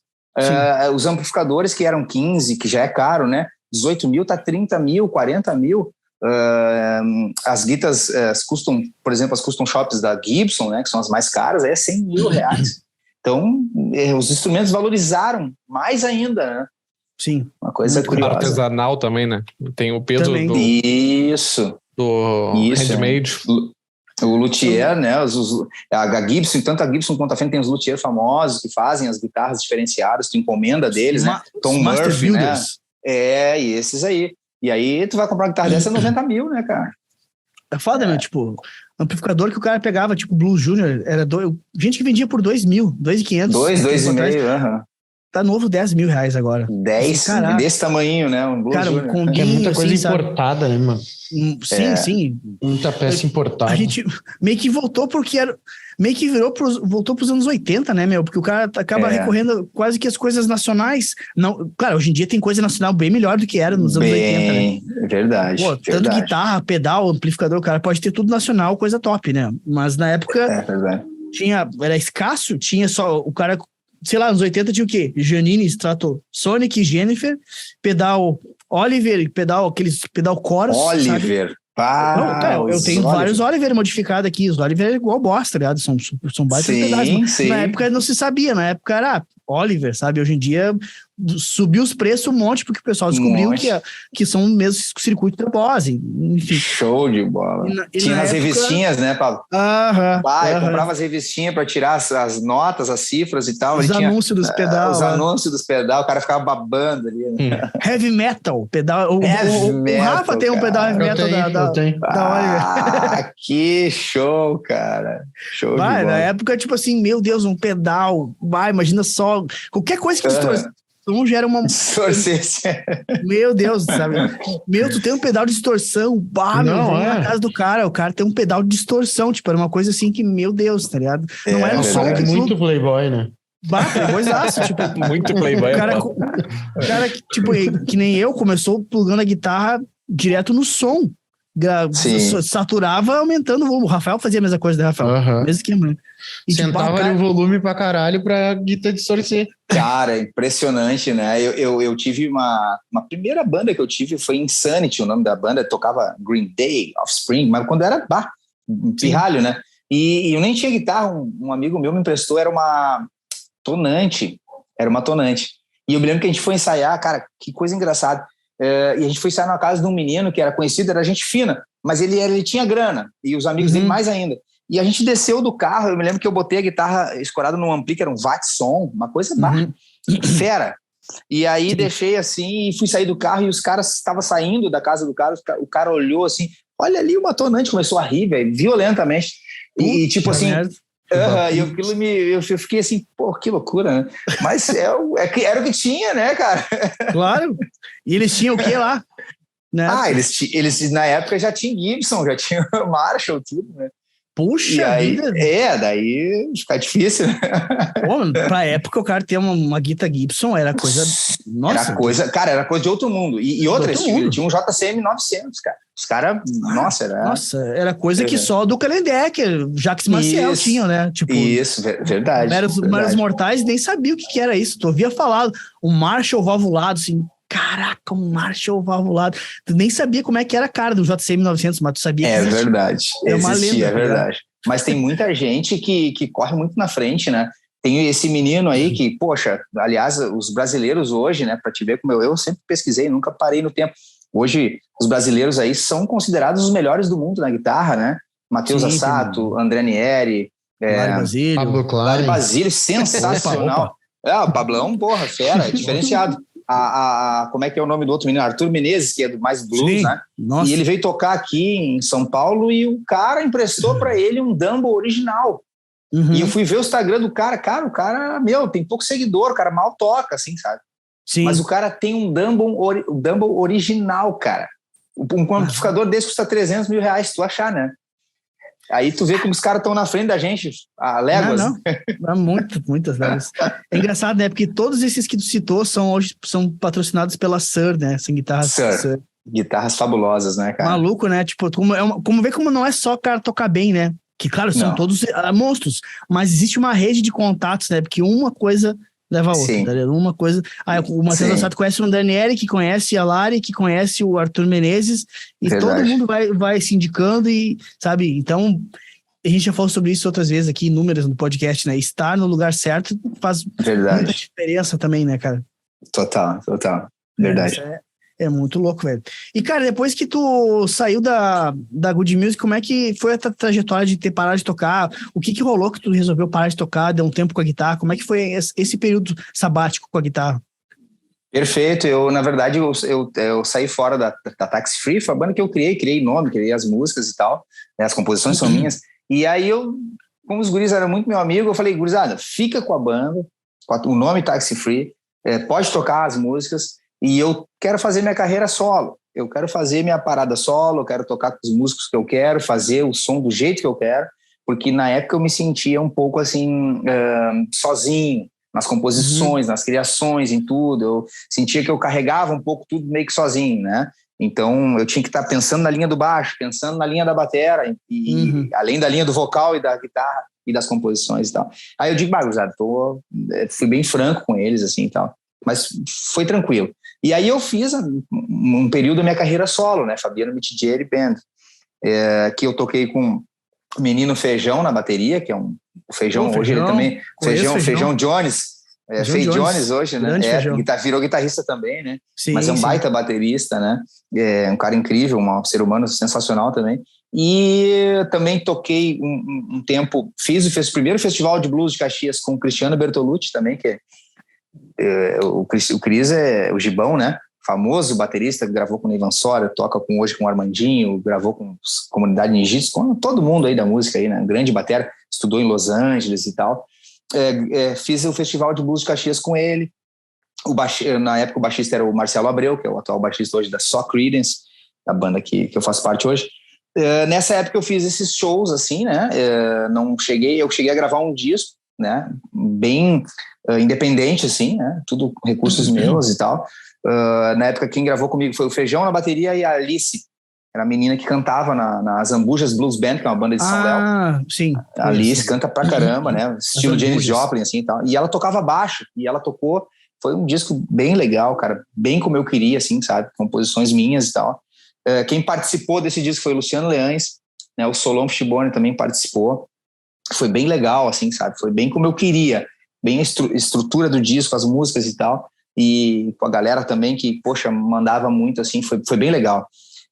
Os amplificadores que eram 15, que já é caro, né? 18 mil, tá 30 mil, 40 mil. As guitas, por exemplo, as custom shops da Gibson, né, que são as mais caras, aí é 100 mil reais. Então, os instrumentos valorizaram mais ainda, né? Sim. Uma coisa curiosa. Artesanal também, né? Tem o peso também. do handmade. O luthier, né? A Gibson, tanto a Gibson quanto a Fender tem os luthiers famosos que fazem as guitarras diferenciadas, tu encomenda deles, né? Tom Murphy, né? E esses aí. E aí tu vai comprar uma guitarra dessa 90 mil, né, cara? É foda, né? Tipo, amplificador que o cara pegava, tipo Blues Junior, era gente que vendia por 2 mil, 2.500. 2,5, Tá novo 10 mil reais agora. 10, desse tamanhinho, né? Um Blues Junior. É muita coisa importada, né, mano? Sim. Muita peça importada. A gente meio que voltou porque voltou pros anos 80, né, meu? Porque o cara acaba recorrendo quase que as coisas nacionais. Não, cara, hoje em dia tem coisa nacional bem melhor do que era nos anos 80, né? Verdade. Tanto guitarra, pedal, amplificador, o cara pode ter tudo nacional, coisa top, né? Mas na época era escasso, tinha só o cara sei lá, nos 80 tinha o quê? Janine, Stratosonic, Jennifer, pedal Oliver, aqueles pedal Chorus, Oliver. Sabe? Não, eu tenho vários Oliver modificados aqui. Os Oliver é igual bosta, tá ligado? São baita pedais. Sim. Na época não se sabia, na época era Oliver, sabe? Hoje em dia subiu os preços um monte, porque o pessoal descobriu que são mesmo circuito de base. Enfim. Show de bola. Tinha as revistinhas, né, Paulo? Eu comprava as revistinhas para tirar as notas, as cifras e tal. Os anúncios dos pedal. Os anúncios dos pedal, o cara ficava babando ali. Né? Heavy metal, pedal. O Rafa tem um pedal heavy metal da Oliver. Que show, cara. Show de bola. Na época, tipo assim, meu Deus, um pedal. Imagina só, qualquer coisa que distorce. Então gera uma... Meu Deus, sabe? Tu tem um pedal de distorção. Na casa do cara. O cara tem um pedal de distorção. Tipo, era uma coisa assim que, meu Deus, tá ligado? Não era um som que... Muito playboy, né? Playboyzaço, tipo... Muito playboy. O cara, tipo, que nem eu, começou plugando a guitarra direto no som. Saturava aumentando o volume. O Rafael fazia a mesma coisa, né, Rafael? Mesmo esquema. E sentava ali o volume pra caralho pra guitarra distorcer. Cara, impressionante, né? Eu tive uma primeira banda que eu tive foi Insanity, o nome da banda, tocava Green Day, Offspring, mas quando era pirralho, né? E eu nem tinha guitarra, um amigo meu me emprestou, era uma tonante. E eu me lembro que a gente foi ensaiar, cara, que coisa engraçada. E a gente foi ensaiar na casa de um menino que era conhecido, era gente fina, mas ele tinha grana, e os amigos dele mais ainda. E a gente desceu do carro, eu me lembro que eu botei a guitarra escorada num ampli, que era um Watson, uma coisa fera. E aí deixei assim, e fui sair do carro, e os caras estavam saindo da casa do cara, o cara olhou assim, olha ali uma tonante, começou a rir, velho, violentamente. E tipo assim... eu fiquei assim, pô, que loucura, né? Mas era o que tinha, né, cara? Claro. E eles tinham o que lá? Né? Eles na época já tinham Gibson, já tinham Marshall, tudo, né? Puxa vida! Daí fica difícil, né? Pô, pra época o cara ter uma guitarra Gibson era coisa... Nossa! Era coisa de outro mundo. E outra, tinha um JCM 900, cara. Os caras, era coisa que só do Kalendecker, Jacques Maciel tinham, né? Tipo, isso, verdade. Meros mortais nem sabiam o que era isso. Tu ouvia falar um Marshall valvulado, assim, caraca, um Marshall valvulado. Tu nem sabia como é que era a cara do JCM 900, mas tu sabia que existia. Verdade. É uma lenda. É verdade. Mas tem muita gente que corre muito na frente, né? Tem esse menino aí que, poxa, aliás, os brasileiros hoje, né, para te ver como eu sempre pesquisei, nunca parei no tempo. Hoje, os brasileiros aí são considerados os melhores do mundo na guitarra, né? Matheus Assato, André Nieri, Pablo Basílio, sensacional. O Pablão, porra, fera, diferenciado. Como é que é o nome do outro menino? Arthur Menezes, que é do mais blues, né? Nossa. E ele veio tocar aqui em São Paulo e o cara emprestou para ele um Dumble original. E eu fui ver o Instagram do cara, o cara, tem pouco seguidor, o cara mal toca, assim, sabe? Sim. Mas o cara tem um Dumble original, cara. Um amplificador desse custa 300 mil reais, se tu achar, né? Aí tu vê como os caras estão na frente da gente, a léguas. Não. Muitas léguas. É engraçado, né? Porque todos esses que tu citou hoje são patrocinados pela Suhr, né? São guitarras Suhr. Guitarras fabulosas, né, cara? Maluco, né? Tipo, como vê como não é só o cara tocar bem, né? Que, claro, são todos monstros, mas existe uma rede de contatos, né? Porque uma coisa leva a outra, tá ligado? Uma coisa... o Matheus Assato conhece o Daniele, que conhece a Lari, que conhece o Arthur Menezes, e todo mundo vai se indicando e, sabe? Então, a gente já falou sobre isso outras vezes aqui, inúmeras no podcast, né? Estar no lugar certo faz muita diferença também, né, cara? Total. Verdade. É muito louco, velho. E, cara, depois que tu saiu da Good Music, como é que foi a trajetória de ter parado de tocar? O que rolou que tu resolveu parar de tocar, deu um tempo com a guitarra? Como é que foi esse período sabático com a guitarra? Perfeito. Na verdade, eu saí fora da Taxi Free, foi a banda que eu criei nome, criei as músicas e tal, né? As composições são minhas. E aí como os guris eram muito meu amigo, eu falei, gurizada, fica com a banda, o nome Taxi Free, pode tocar as músicas, e eu quero fazer minha carreira solo, eu quero fazer minha parada solo, eu quero tocar com os músicos que eu quero, fazer o som do jeito que eu quero, porque na época eu me sentia um pouco assim, sozinho, nas composições, nas criações, em tudo. Eu sentia que eu carregava um pouco tudo meio que sozinho, né? Então eu tinha que estar pensando na linha do baixo, pensando na linha da batera, e além da linha do vocal e da guitarra, e das composições e tal. Aí eu digo, gurizada, fui bem franco com eles, assim, e tal. Mas foi tranquilo. E aí eu fiz um período da minha carreira solo, né? Fabiano Mitidieri Band, que eu toquei com o Menino Feijão na bateria, que é o Feijão, hoje ele também... Feijão Jones, Fei Jones hoje, né? Virou guitarrista também, né? Sim, mas é um baita baterista, né? É um cara incrível, um ser humano sensacional também. E também toquei um tempo, fiz o primeiro festival de blues de Caxias com o Cristiano Bertolucci também, que o Cris é o Gibão, né? Famoso baterista, gravou com o Neivan Sora, toca hoje com o Armandinho, gravou com Comunidade Ninjitsu, com todo mundo aí da música aí, né? Grande batera, estudou em Los Angeles e tal. Fiz o festival de blues de Caxias com ele. Na época o baixista era o Marcelo Abreu, que é o atual baixista hoje da Só Creedence, a banda que eu faço parte hoje. Nessa época eu fiz esses shows assim, né? Eu cheguei a gravar um disco, né? Bem independente assim, né? Tudo recursos meus e tal. Na época quem gravou comigo foi o Feijão na bateria e a Alice, era a menina que cantava na Zambujas Blues Band, que é uma banda de São Léo. Sim. A Alice canta pra caramba, né? Estilo Janis Joplin, assim, e tal. E ela tocava baixo, e ela tocou, foi um disco bem legal, cara, bem como eu queria, assim, sabe? Composições minhas e tal. Quem participou desse disco foi o Luciano Leães, né? O Solon Fishbone também participou. Foi bem legal, assim, sabe? Foi bem como eu queria, bem a estrutura do disco, as músicas e tal. E com a galera também que, poxa, mandava muito, assim, foi bem legal.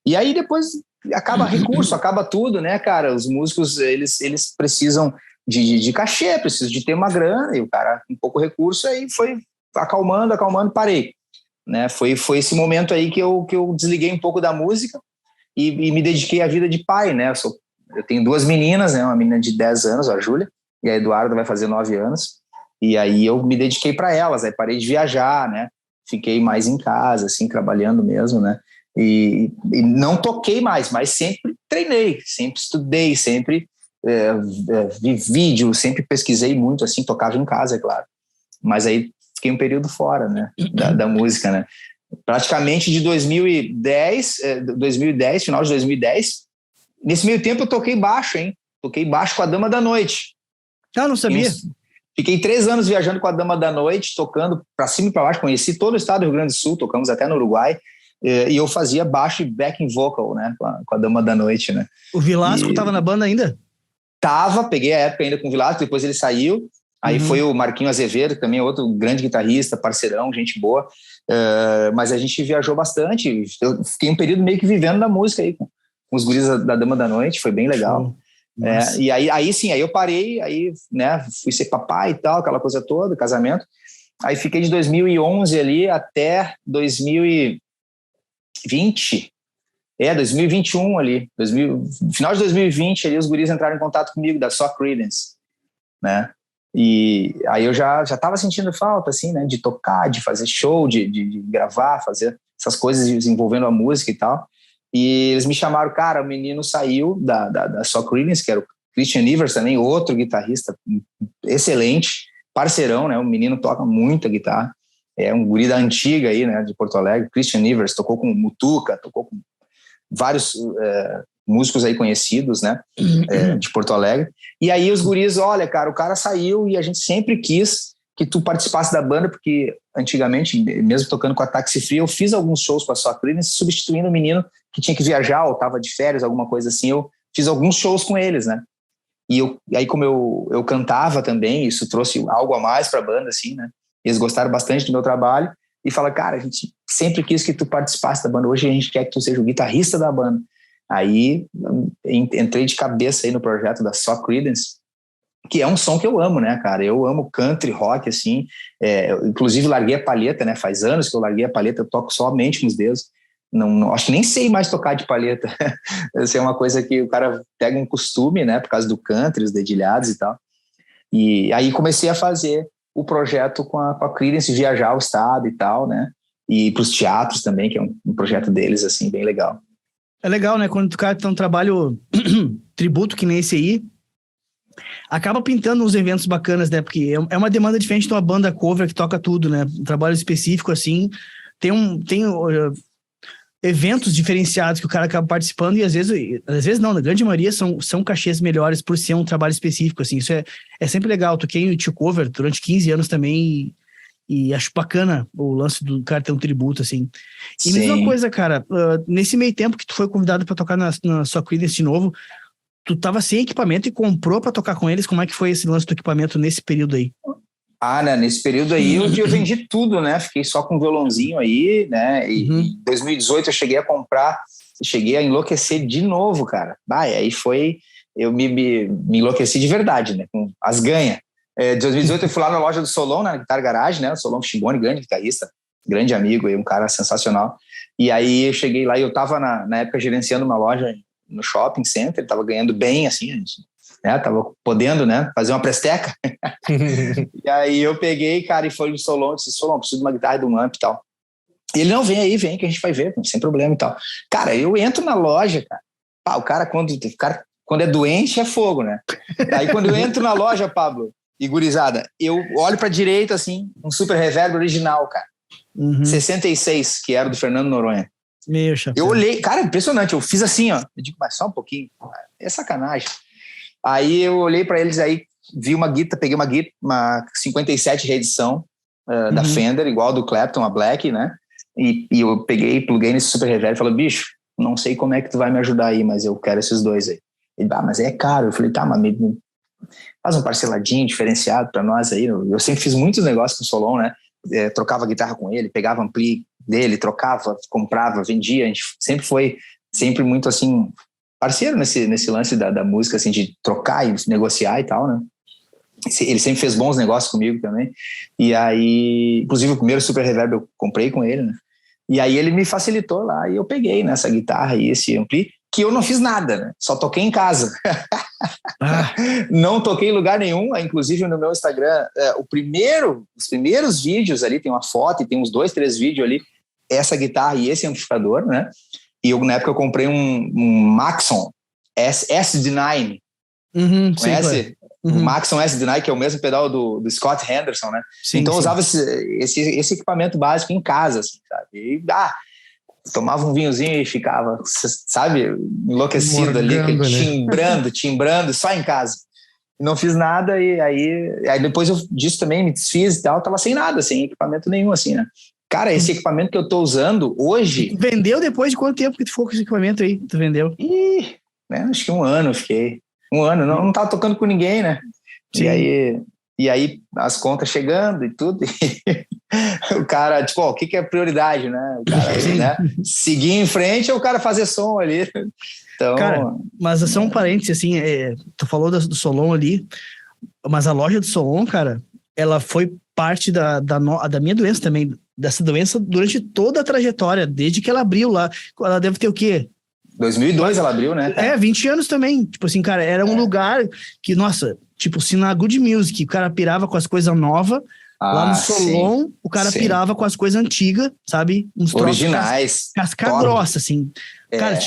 E aí depois acaba recurso, acaba tudo, né, cara? Os músicos, eles precisam de cachê, precisam de ter uma grana, e o cara com pouco recurso, aí foi acalmando, parei. Né? Foi esse momento aí que eu desliguei um pouco da música e me dediquei à vida de pai, né? Eu tenho 2 meninas, né? Uma menina de 10 anos, a Júlia, e a Eduarda vai fazer 9 anos. E aí eu me dediquei para elas, aí parei de viajar, né? Fiquei mais em casa, assim, trabalhando mesmo, né? E não toquei mais, mas sempre treinei, sempre estudei, sempre vi vídeo, sempre pesquisei muito, assim, tocava em casa, é claro. Mas aí fiquei um período fora, né, da música, né. Praticamente de 2010, final de 2010, nesse meio tempo eu toquei baixo, hein? Toquei baixo com a Dama da Noite. Não sabia. Fiquei 3 anos viajando com a Dama da Noite, tocando pra cima e pra baixo, conheci todo o estado do Rio Grande do Sul, tocamos até no Uruguai. E eu fazia baixo e backing vocal, né, com a Dama da Noite, né. O Vilasco estava na banda ainda? Peguei a época ainda com o Vilasco, depois ele saiu, aí foi o Marquinho Azevedo, também outro grande guitarrista, parceirão, gente boa, mas a gente viajou bastante, eu fiquei um período meio que vivendo da música aí, com os guris da Dama da Noite, foi bem legal. E aí sim, aí eu parei, aí, né, fui ser papai e tal, aquela coisa toda, casamento, aí fiquei de 2011 ali até 2020, 2021 ali, final de 2020 ali, os guris entraram em contato comigo da Só Creedence, né, e aí eu já tava sentindo falta, assim, né, de tocar, de fazer show, de gravar, fazer essas coisas envolvendo a música e tal, e eles me chamaram, cara, o menino saiu da Só Creedence, que era o Christian Ivers também, outro guitarrista excelente, parceirão, né, o menino toca muita guitarra, é um guri da antiga aí, né, de Porto Alegre, Christian Ivers, tocou com Mutuca, tocou com vários músicos aí conhecidos, né, de Porto Alegre. E aí os guris, olha, cara, o cara saiu e a gente sempre quis que tu participasse da banda, porque antigamente, mesmo tocando com a Taxi Free, eu fiz alguns shows com a Só Creedence, substituindo o menino que tinha que viajar ou tava de férias, alguma coisa assim, eu fiz alguns shows com eles, né. E aí como eu cantava também, isso trouxe algo a mais pra banda, assim, né. Eles gostaram bastante do meu trabalho e falaram, cara, a gente sempre quis que tu participasse da banda, hoje a gente quer que tu seja o guitarrista da banda. Aí entrei de cabeça aí no projeto da Só Creedence, que é um som que eu amo, né, cara? Eu amo country, rock, assim, inclusive larguei a palheta, né? Faz anos que eu larguei a palheta, eu toco somente com os dedos. Não, acho que nem sei mais tocar de palheta. Essa é uma coisa que o cara pega um costume, né, por causa do country, os dedilhados e tal. E aí comecei a fazer o projeto com a Creedence, viajar ao estado e tal, né? E para os teatros também, que é um projeto deles, assim, bem legal. É legal, né? Quando o cara tem um trabalho tributo que nem esse aí, acaba pintando uns eventos bacanas, né? Porque é uma demanda diferente de uma banda cover que toca tudo, né? Um trabalho específico, assim, tem eventos diferenciados que o cara acaba participando e às vezes não, na grande maioria são cachês melhores por ser um trabalho específico, assim, isso é sempre legal. Toquei no Tio Cover durante 15 anos também e acho bacana o lance do cara ter um tributo, assim. E Sim. mesma coisa, cara, nesse meio tempo que tu foi convidado pra tocar na sua Creedence de novo, tu tava sem equipamento e comprou pra tocar com eles, como é que foi esse lance do equipamento nesse período aí? Né, nesse período aí eu vendi tudo, né? Fiquei só com um violãozinho aí, né? E em 2018 eu cheguei a enlouquecer de novo, cara. E aí eu me enlouqueci de verdade, né? Com as ganhas. Em 2018 eu fui lá na loja do Solon, na Guitar Garage, né? O Solon Fichibone, grande guitarrista, grande amigo, um cara sensacional. E aí eu cheguei lá e eu tava na época gerenciando uma loja no shopping center, tava ganhando bem, assim, né? Tava podendo, né? Fazer uma presteca. E aí eu peguei, cara, e foi no Solon, disse, Solon, preciso de uma guitarra de um amp e tal. E ele, não, vem que a gente vai ver, sem problema e tal. Cara, eu entro na loja, cara. O cara, quando é doente, é fogo, né? Aí quando eu entro na loja, Pablo e gurizada, eu olho pra direita, assim, um Super Reverb original, cara. 66, que era do Fernando Noronha. Meu chapéu. Eu olhei, cara, impressionante, eu fiz assim, ó. Eu digo, mas só um pouquinho. É sacanagem. Aí eu olhei pra eles aí, vi uma guitarra, peguei uma 57 reedição da Fender, igual do Clapton, a Black, né? E eu peguei, pluguei nesse Super Reverb e falei, bicho, não sei como é que tu vai me ajudar aí, mas eu quero esses dois aí. Ele, mas é caro. Eu falei, tá, mas faz um parceladinho diferenciado pra nós aí. Eu sempre fiz muitos negócios com o Solon, né? Trocava guitarra com ele, pegava ampli dele, trocava, comprava, vendia. A gente sempre foi muito assim, parceiro nesse lance da música, assim, de trocar e negociar e tal, né? Ele sempre fez bons negócios comigo também. E aí, inclusive o primeiro Super Reverb eu comprei com ele, né? E aí ele me facilitou lá e eu peguei nessa guitarra e esse ampli, que eu não fiz nada, né? Só toquei em casa. Não toquei em lugar nenhum. Inclusive no meu Instagram, os primeiros vídeos ali, tem uma foto e tem uns 2, 3 vídeos ali, essa guitarra e esse amplificador, né? E na época eu comprei um Maxon SD9. Conhece? O Maxon SD9, que é o mesmo pedal do Scott Henderson, né? Sim, então eu usava esse equipamento básico em casa, assim, sabe? E tomava um vinhozinho e ficava, sabe, enlouquecido ali, né? timbrando, só em casa. Não fiz nada e aí depois disso também me desfiz e tal, tava sem nada, sem equipamento nenhum, assim, né? Cara, esse equipamento que eu tô usando hoje... Vendeu depois de quanto tempo que tu ficou com esse equipamento aí? Tu vendeu? Acho que 1 ano eu fiquei. 1 ano, não tava tocando com ninguém, né? E aí as contas chegando e tudo, e o cara, tipo, o que é prioridade, né? O cara, né? Seguir em frente ou o cara fazer som ali. Então, cara, mas só um parênteses, assim, tu falou do Solon ali, mas a loja do Solon, cara, ela foi parte da minha doença também, dessa doença durante toda a trajetória, desde que ela abriu lá. Ela deve ter o quê? 2002 ela abriu, né? 20 anos também. Tipo assim, cara, era um lugar que, nossa, tipo, se na Good Music o cara pirava com as coisas novas, lá no Solon o cara pirava com as coisas antigas, sabe? Uns originais. Casca grossa, assim. Cara,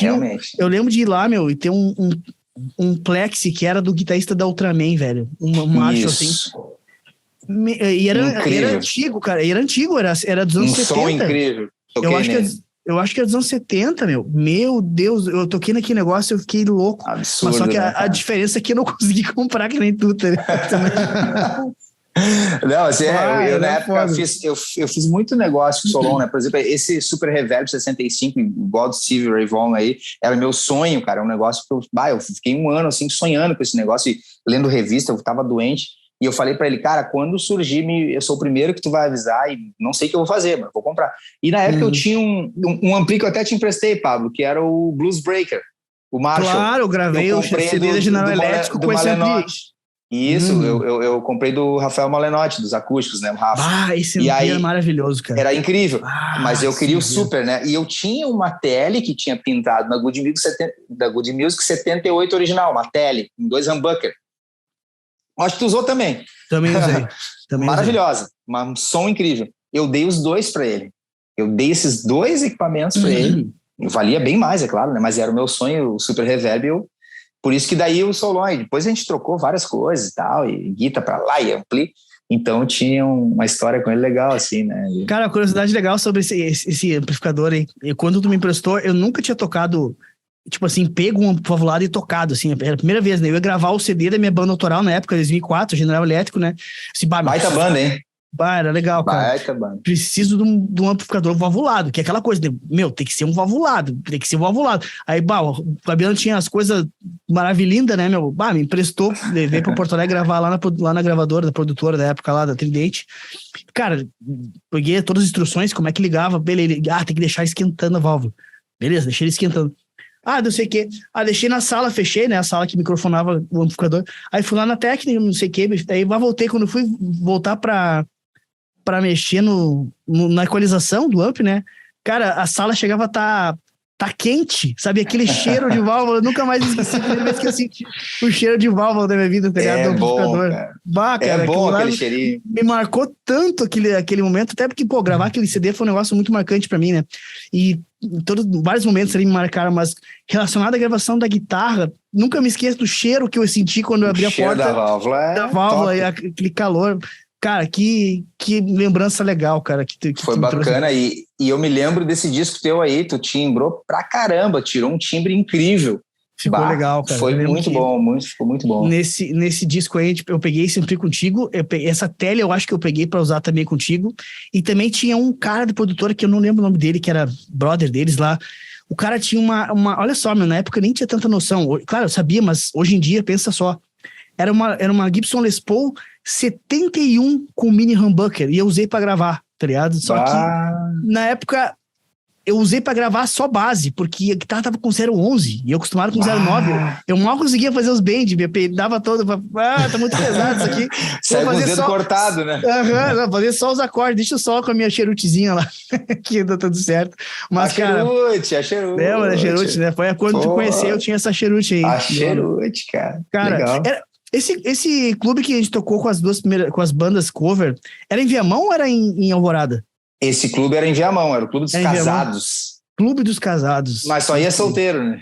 eu lembro de ir lá, meu, e ter um Plexi que era do guitarrista da Ultraman, velho. Um Marshall, assim. E era antigo, cara. Era antigo, era dos anos 70. Som incrível. Eu acho que é dos anos 70, meu. Meu Deus, eu toquei naquele negócio e eu fiquei louco. Absurdo, mas só que né, a diferença é que eu não consegui comprar que nem tu, tá? Não, assim, eu na época eu fiz muito negócio com o Solon, né? Por exemplo, esse Super Reverb 65, igual do Stevie Ray Vaughan aí, era meu sonho, cara. É um negócio que eu fiquei 1 ano assim sonhando com esse negócio e lendo revista, eu tava doente. E eu falei pra ele, cara, quando surgir, eu sou o primeiro que tu vai avisar e não sei o que eu vou fazer, mas vou comprar. E na época eu tinha um ampli que eu até te emprestei, Pablo, que era o Blues Breaker, o Marshall. Claro, eu gravei o CD da General Elétrico com esse ampli. Isso, eu comprei do Rafael Malenotti, dos acústicos, né, o Rafa. Esse ampli era maravilhoso, cara. Era incrível, mas eu queria o Super, né? E eu tinha uma tele que tinha pintado da Good Music 78 original, uma tele, em 2 humbucker. Acho que tu usou também. Também usei. Maravilhosa. Um som incrível. Eu dei os 2 para ele. Eu dei esses 2 equipamentos para ele. Valia bem mais, é claro, né? Mas era o meu sonho, o Super Reverb. Por isso que daí o Solon. Depois a gente trocou várias coisas e tal. E guitarra para lá e ampli. Então tinha uma história com ele legal, assim, né? Cara, curiosidade legal sobre esse amplificador aí. Quando tu me emprestou, eu nunca tinha tocado, tipo assim, pego um valvulado e tocado, assim. Era a primeira vez, né? Eu ia gravar o CD da minha banda autoral na época, 2004, General Elétrico, né? Baita banda, hein? Era legal, cara. Baita banda. Preciso de um amplificador valvulado, que é aquela coisa, né? Tem que ser um valvulado, tem que ser um valvulado. Aí, o Fabiano tinha as coisas maravilhindas, né, meu? Me emprestou, levei para Porto Alegre gravar lá na gravadora, da produtora da época lá, da Tridente. Cara, peguei todas as instruções, como é que ligava, beleza, tem que deixar esquentando a válvula. Beleza, deixei ele esquentando. Não sei o quê. Deixei na sala, fechei, né? A sala que microfonava o amplificador. Aí fui lá na técnica, não sei o quê. Aí voltei, quando fui voltar pra mexer na equalização do amp, né? Cara, a sala chegava a tá quente, sabe? Aquele cheiro de válvula, eu nunca mais esqueci. A primeira vez que eu senti o cheiro de válvula da minha vida, tá ligado? É bom, cara. Cara, é bom aquele cheirinho. Me marcou tanto aquele momento, até porque, gravar aquele CD foi um negócio muito marcante pra mim, né? E vários momentos ali me marcaram, mas relacionado à gravação da guitarra, nunca me esqueço do cheiro que eu senti quando eu abri a porta da válvula e aquele calor. Cara, que lembrança legal, cara. Que foi bacana. E eu me lembro desse disco teu aí, tu timbrou pra caramba, tirou um timbre incrível. Ficou legal, cara. Foi muito bom, ficou muito bom. Nesse disco aí, eu peguei sempre contigo. Essa tele eu acho que eu peguei pra usar também contigo. E também tinha um cara do produtor, que eu não lembro o nome dele, que era brother deles lá. O cara tinha uma olha só, na época eu nem tinha tanta noção. Claro, eu sabia, mas hoje em dia, pensa só. Era uma Gibson Les Paul 71 com mini humbucker, e eu usei pra gravar, tá ligado? Só que na época eu usei pra gravar só base, porque a guitarra tava com 0,11 e eu acostumado com 0,9. Eu mal conseguia fazer os bend, me dava todo. Tá muito pesado isso aqui. Saiu com o dedo cortado, né? Não, fazer só os acordes, deixa só com a minha cherutezinha lá, que dá tudo certo. Mas, cara. A cherute. Mas a cherute, né? Foi quando tu conheceu, eu tinha essa cherute aí. A cherute, cara. Cara, legal. Esse clube que a gente tocou com com as bandas cover, era em Viamão ou era em Alvorada? Esse clube era em Viamão, era o Clube dos Casados. Clube dos Casados. Mas só ia solteiro, né?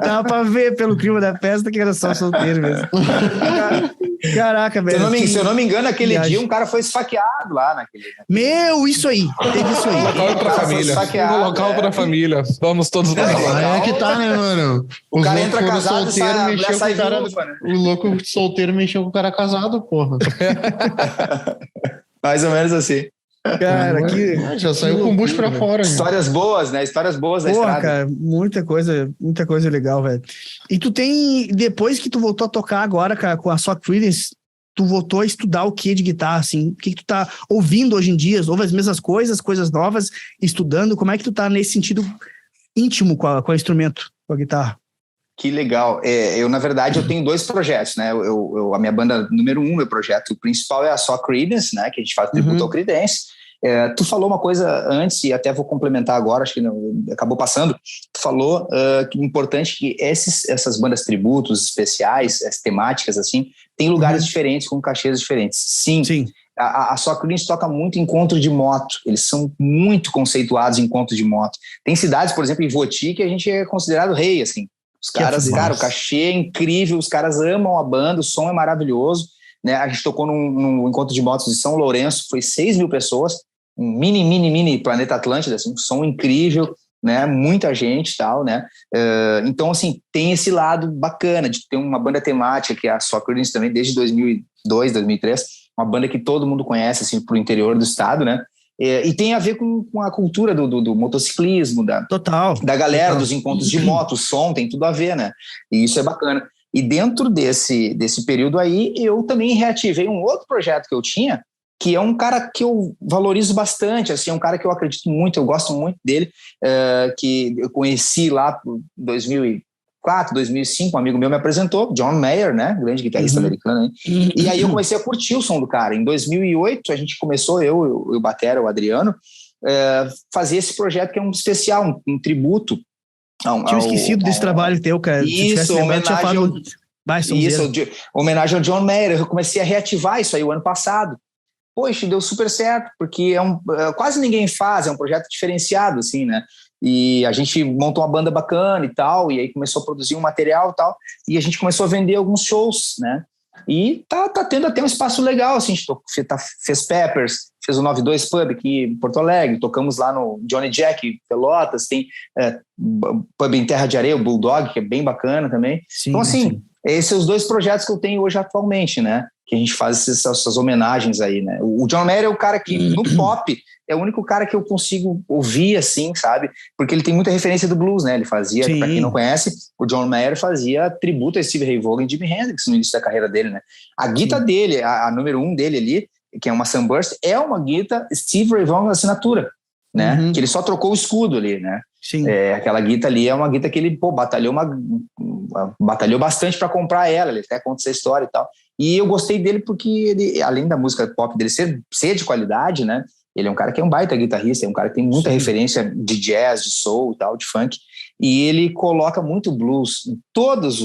Dava pra ver pelo clima da festa que era só solteiro mesmo. Caraca, velho. Se eu não me engano, aquele dia um cara foi esfaqueado lá naquele. Meu, isso aí. Teve isso aí. Local pra família. Um local pra família. Vamos todos pra lá. Aí é que tá, né, mano? O cara entra casado e sai viúva, né? O louco solteiro mexeu com o cara casado, porra. Mais ou menos assim. Cara, já saiu com o bucho pra fora. Histórias boas, né? Histórias boas da estrada. Cara, muita coisa legal, velho. E tu tem, depois que tu voltou a tocar agora, cara, com a Sock Creedence, tu voltou a estudar o que de guitarra, assim? O que tu tá ouvindo hoje em dia? Ouve as mesmas coisas novas, estudando? Como é que tu tá nesse sentido íntimo com o instrumento, com a guitarra? Que legal. Na verdade, eu tenho dois projetos, né? A minha banda número 1, meu projeto principal é a Sock Creedence, né? Que a gente faz tributo ao Creedence. Tu falou uma coisa antes, e até vou complementar agora, acho que acabou passando. Tu falou que é importante que essas bandas tributos especiais, as temáticas, assim, tem lugares diferentes, com cachês diferentes. Sim. A Sock Creedence toca muito em encontro de moto. Eles são muito conceituados em encontro de moto. Tem cidades, por exemplo, em Voti, que a gente é considerado rei, assim. Os caras, cara, o cachê é incrível, os caras amam a banda, o som é maravilhoso, né? A gente tocou num encontro de motos de São Lourenço, foi 6 mil pessoas, um mini Planeta Atlântida, assim, um som incrível, né? Muita gente e tal, né? Então, assim, tem esse lado bacana de ter uma banda temática, que é a Sock Creedence também, desde 2002, 2003, uma banda que todo mundo conhece, assim, pro interior do estado, né? E tem a ver com a cultura do motociclismo, da galera, dos encontros de moto, o som, tem tudo a ver, né? E isso é bacana. E dentro desse período aí, eu também reativei um outro projeto que eu tinha, que é um cara que eu valorizo bastante, assim, é um cara que eu acredito muito, eu gosto muito dele, que eu conheci lá por 2004, 2005, um amigo meu me apresentou, John Mayer, né, grande guitarrista americano, né? E aí eu comecei a curtir o som do cara. Em 2008 a gente começou, eu o batera, o Adriano, fazer esse projeto que é um especial, um tributo. Tinha esquecido desse trabalho teu, cara. Isso, homenagem ao John Mayer. Eu comecei a reativar isso aí o ano passado. Poxa, deu super certo, porque quase ninguém faz, é um projeto diferenciado, assim, né? E a gente montou uma banda bacana e tal, e aí começou a produzir um material e tal, e a gente começou a vender alguns shows, né? E tá tendo até um espaço legal, assim, a gente fez Peppers, fez o 92 Pub aqui em Porto Alegre, tocamos lá no Johnny Jack, Pelotas, tem pub em Terra de Areia, o Bulldog, que é bem bacana também. Sim, então, assim, sim. esses são os 2 projetos que eu tenho hoje atualmente, né? Que a gente faz essas homenagens aí, né? O John Mayer é o cara que, no pop, é o único cara que eu consigo ouvir, assim, sabe? Porque ele tem muita referência do blues, né? Ele fazia, para quem não conhece, o John Mayer fazia tributo a Steve Ray Vaughan e Jimi Hendrix no início da carreira dele, né? A guitarra dele, a número 1 dele ali, que é uma Sunburst, é uma guitarra Steve Ray Vaughan assinatura, né? Que ele só trocou o escudo ali, né? Sim. Aquela guitarra ali é uma guitarra que ele, batalhou bastante para comprar ela, ele até conta essa história e tal. E eu gostei dele porque ele, além da música pop dele ser de qualidade, né? Ele é um cara que é um baita guitarrista, é um cara que tem muita referência de jazz, de soul e tal, de funk. E ele coloca muito blues em todas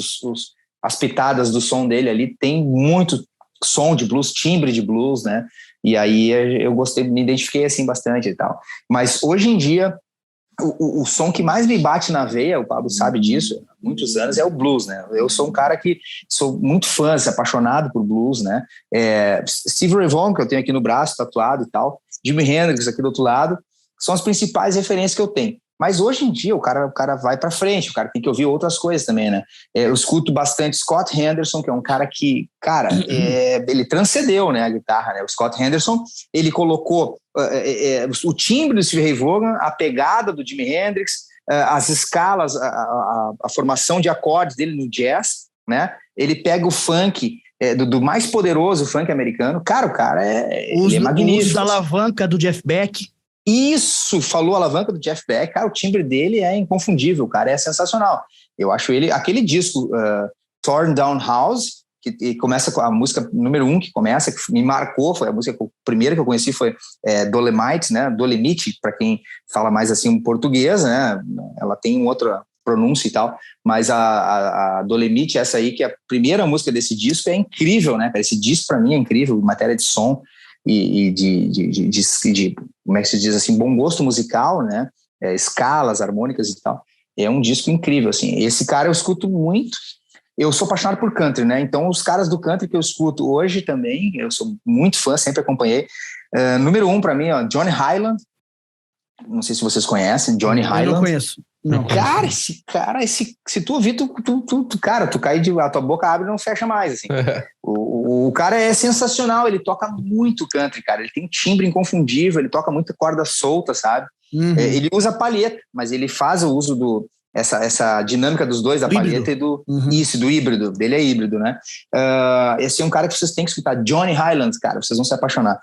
as pitadas do som dele ali, tem muito som de blues, timbre de blues, né? E aí eu gostei, me identifiquei assim bastante e tal. Mas hoje em dia, o som que mais me bate na veia, o Pablo sabe disso, há muitos anos, é o blues, né? Eu sou um cara que sou muito fã, apaixonado por blues, né? Steve Ray Vaughan, que eu tenho aqui no braço, tatuado e tal, Jimi Hendrix aqui do outro lado, são as principais referências que eu tenho. Mas hoje em dia o cara vai para frente, o cara tem que ouvir outras coisas também, né? Eu escuto bastante Scott Henderson, que é um cara que, ele transcendeu, né, a guitarra, né? O Scott Henderson, ele colocou o timbre do Steve Ray Vaughan, a pegada do Jimi Hendrix, as escalas, a formação de acordes dele no jazz, né? Ele pega o funk, do mais poderoso funk americano. Cara, o cara ele é magnífico. O uso da alavanca do Jeff Beck. Isso, falou a alavanca do Jeff Beck, cara, o timbre dele é inconfundível, o cara é sensacional. Eu acho ele, aquele disco Torn Down House, que começa com a música número 1 que começa, que me marcou, foi a música primeira que eu conheci, foi Dolomite, né? Dolomite, para quem fala mais assim um português, né? Ela tem outra pronúncia e tal, mas a Dolomite, essa aí, que é a primeira música desse disco, é incrível, né? Esse disco para mim é incrível, em matéria de som e de como é que se diz assim, bom gosto musical, né? Escalas, harmônicas e tal. É um disco incrível, assim. Esse cara eu escuto muito. Eu sou apaixonado por country, né? Então, os caras do country que eu escuto hoje também, eu sou muito fã, sempre acompanhei. Número 1 para mim, ó, Johnny Highland. Não sei se vocês conhecem, Johnny Highland. Eu não conheço. Não. Cara, se tu ouvir, tu cai a tua boca abre e não fecha mais, assim. O cara é sensacional, ele toca muito country, cara. Ele tem um timbre inconfundível, ele toca muita corda solta, sabe? Ele usa palheta, mas ele faz o uso essa dinâmica dos dois, da palheta e do híbrido, dele é híbrido, né? Esse é um cara que vocês têm que escutar, Johnny Highland, cara, vocês vão se apaixonar.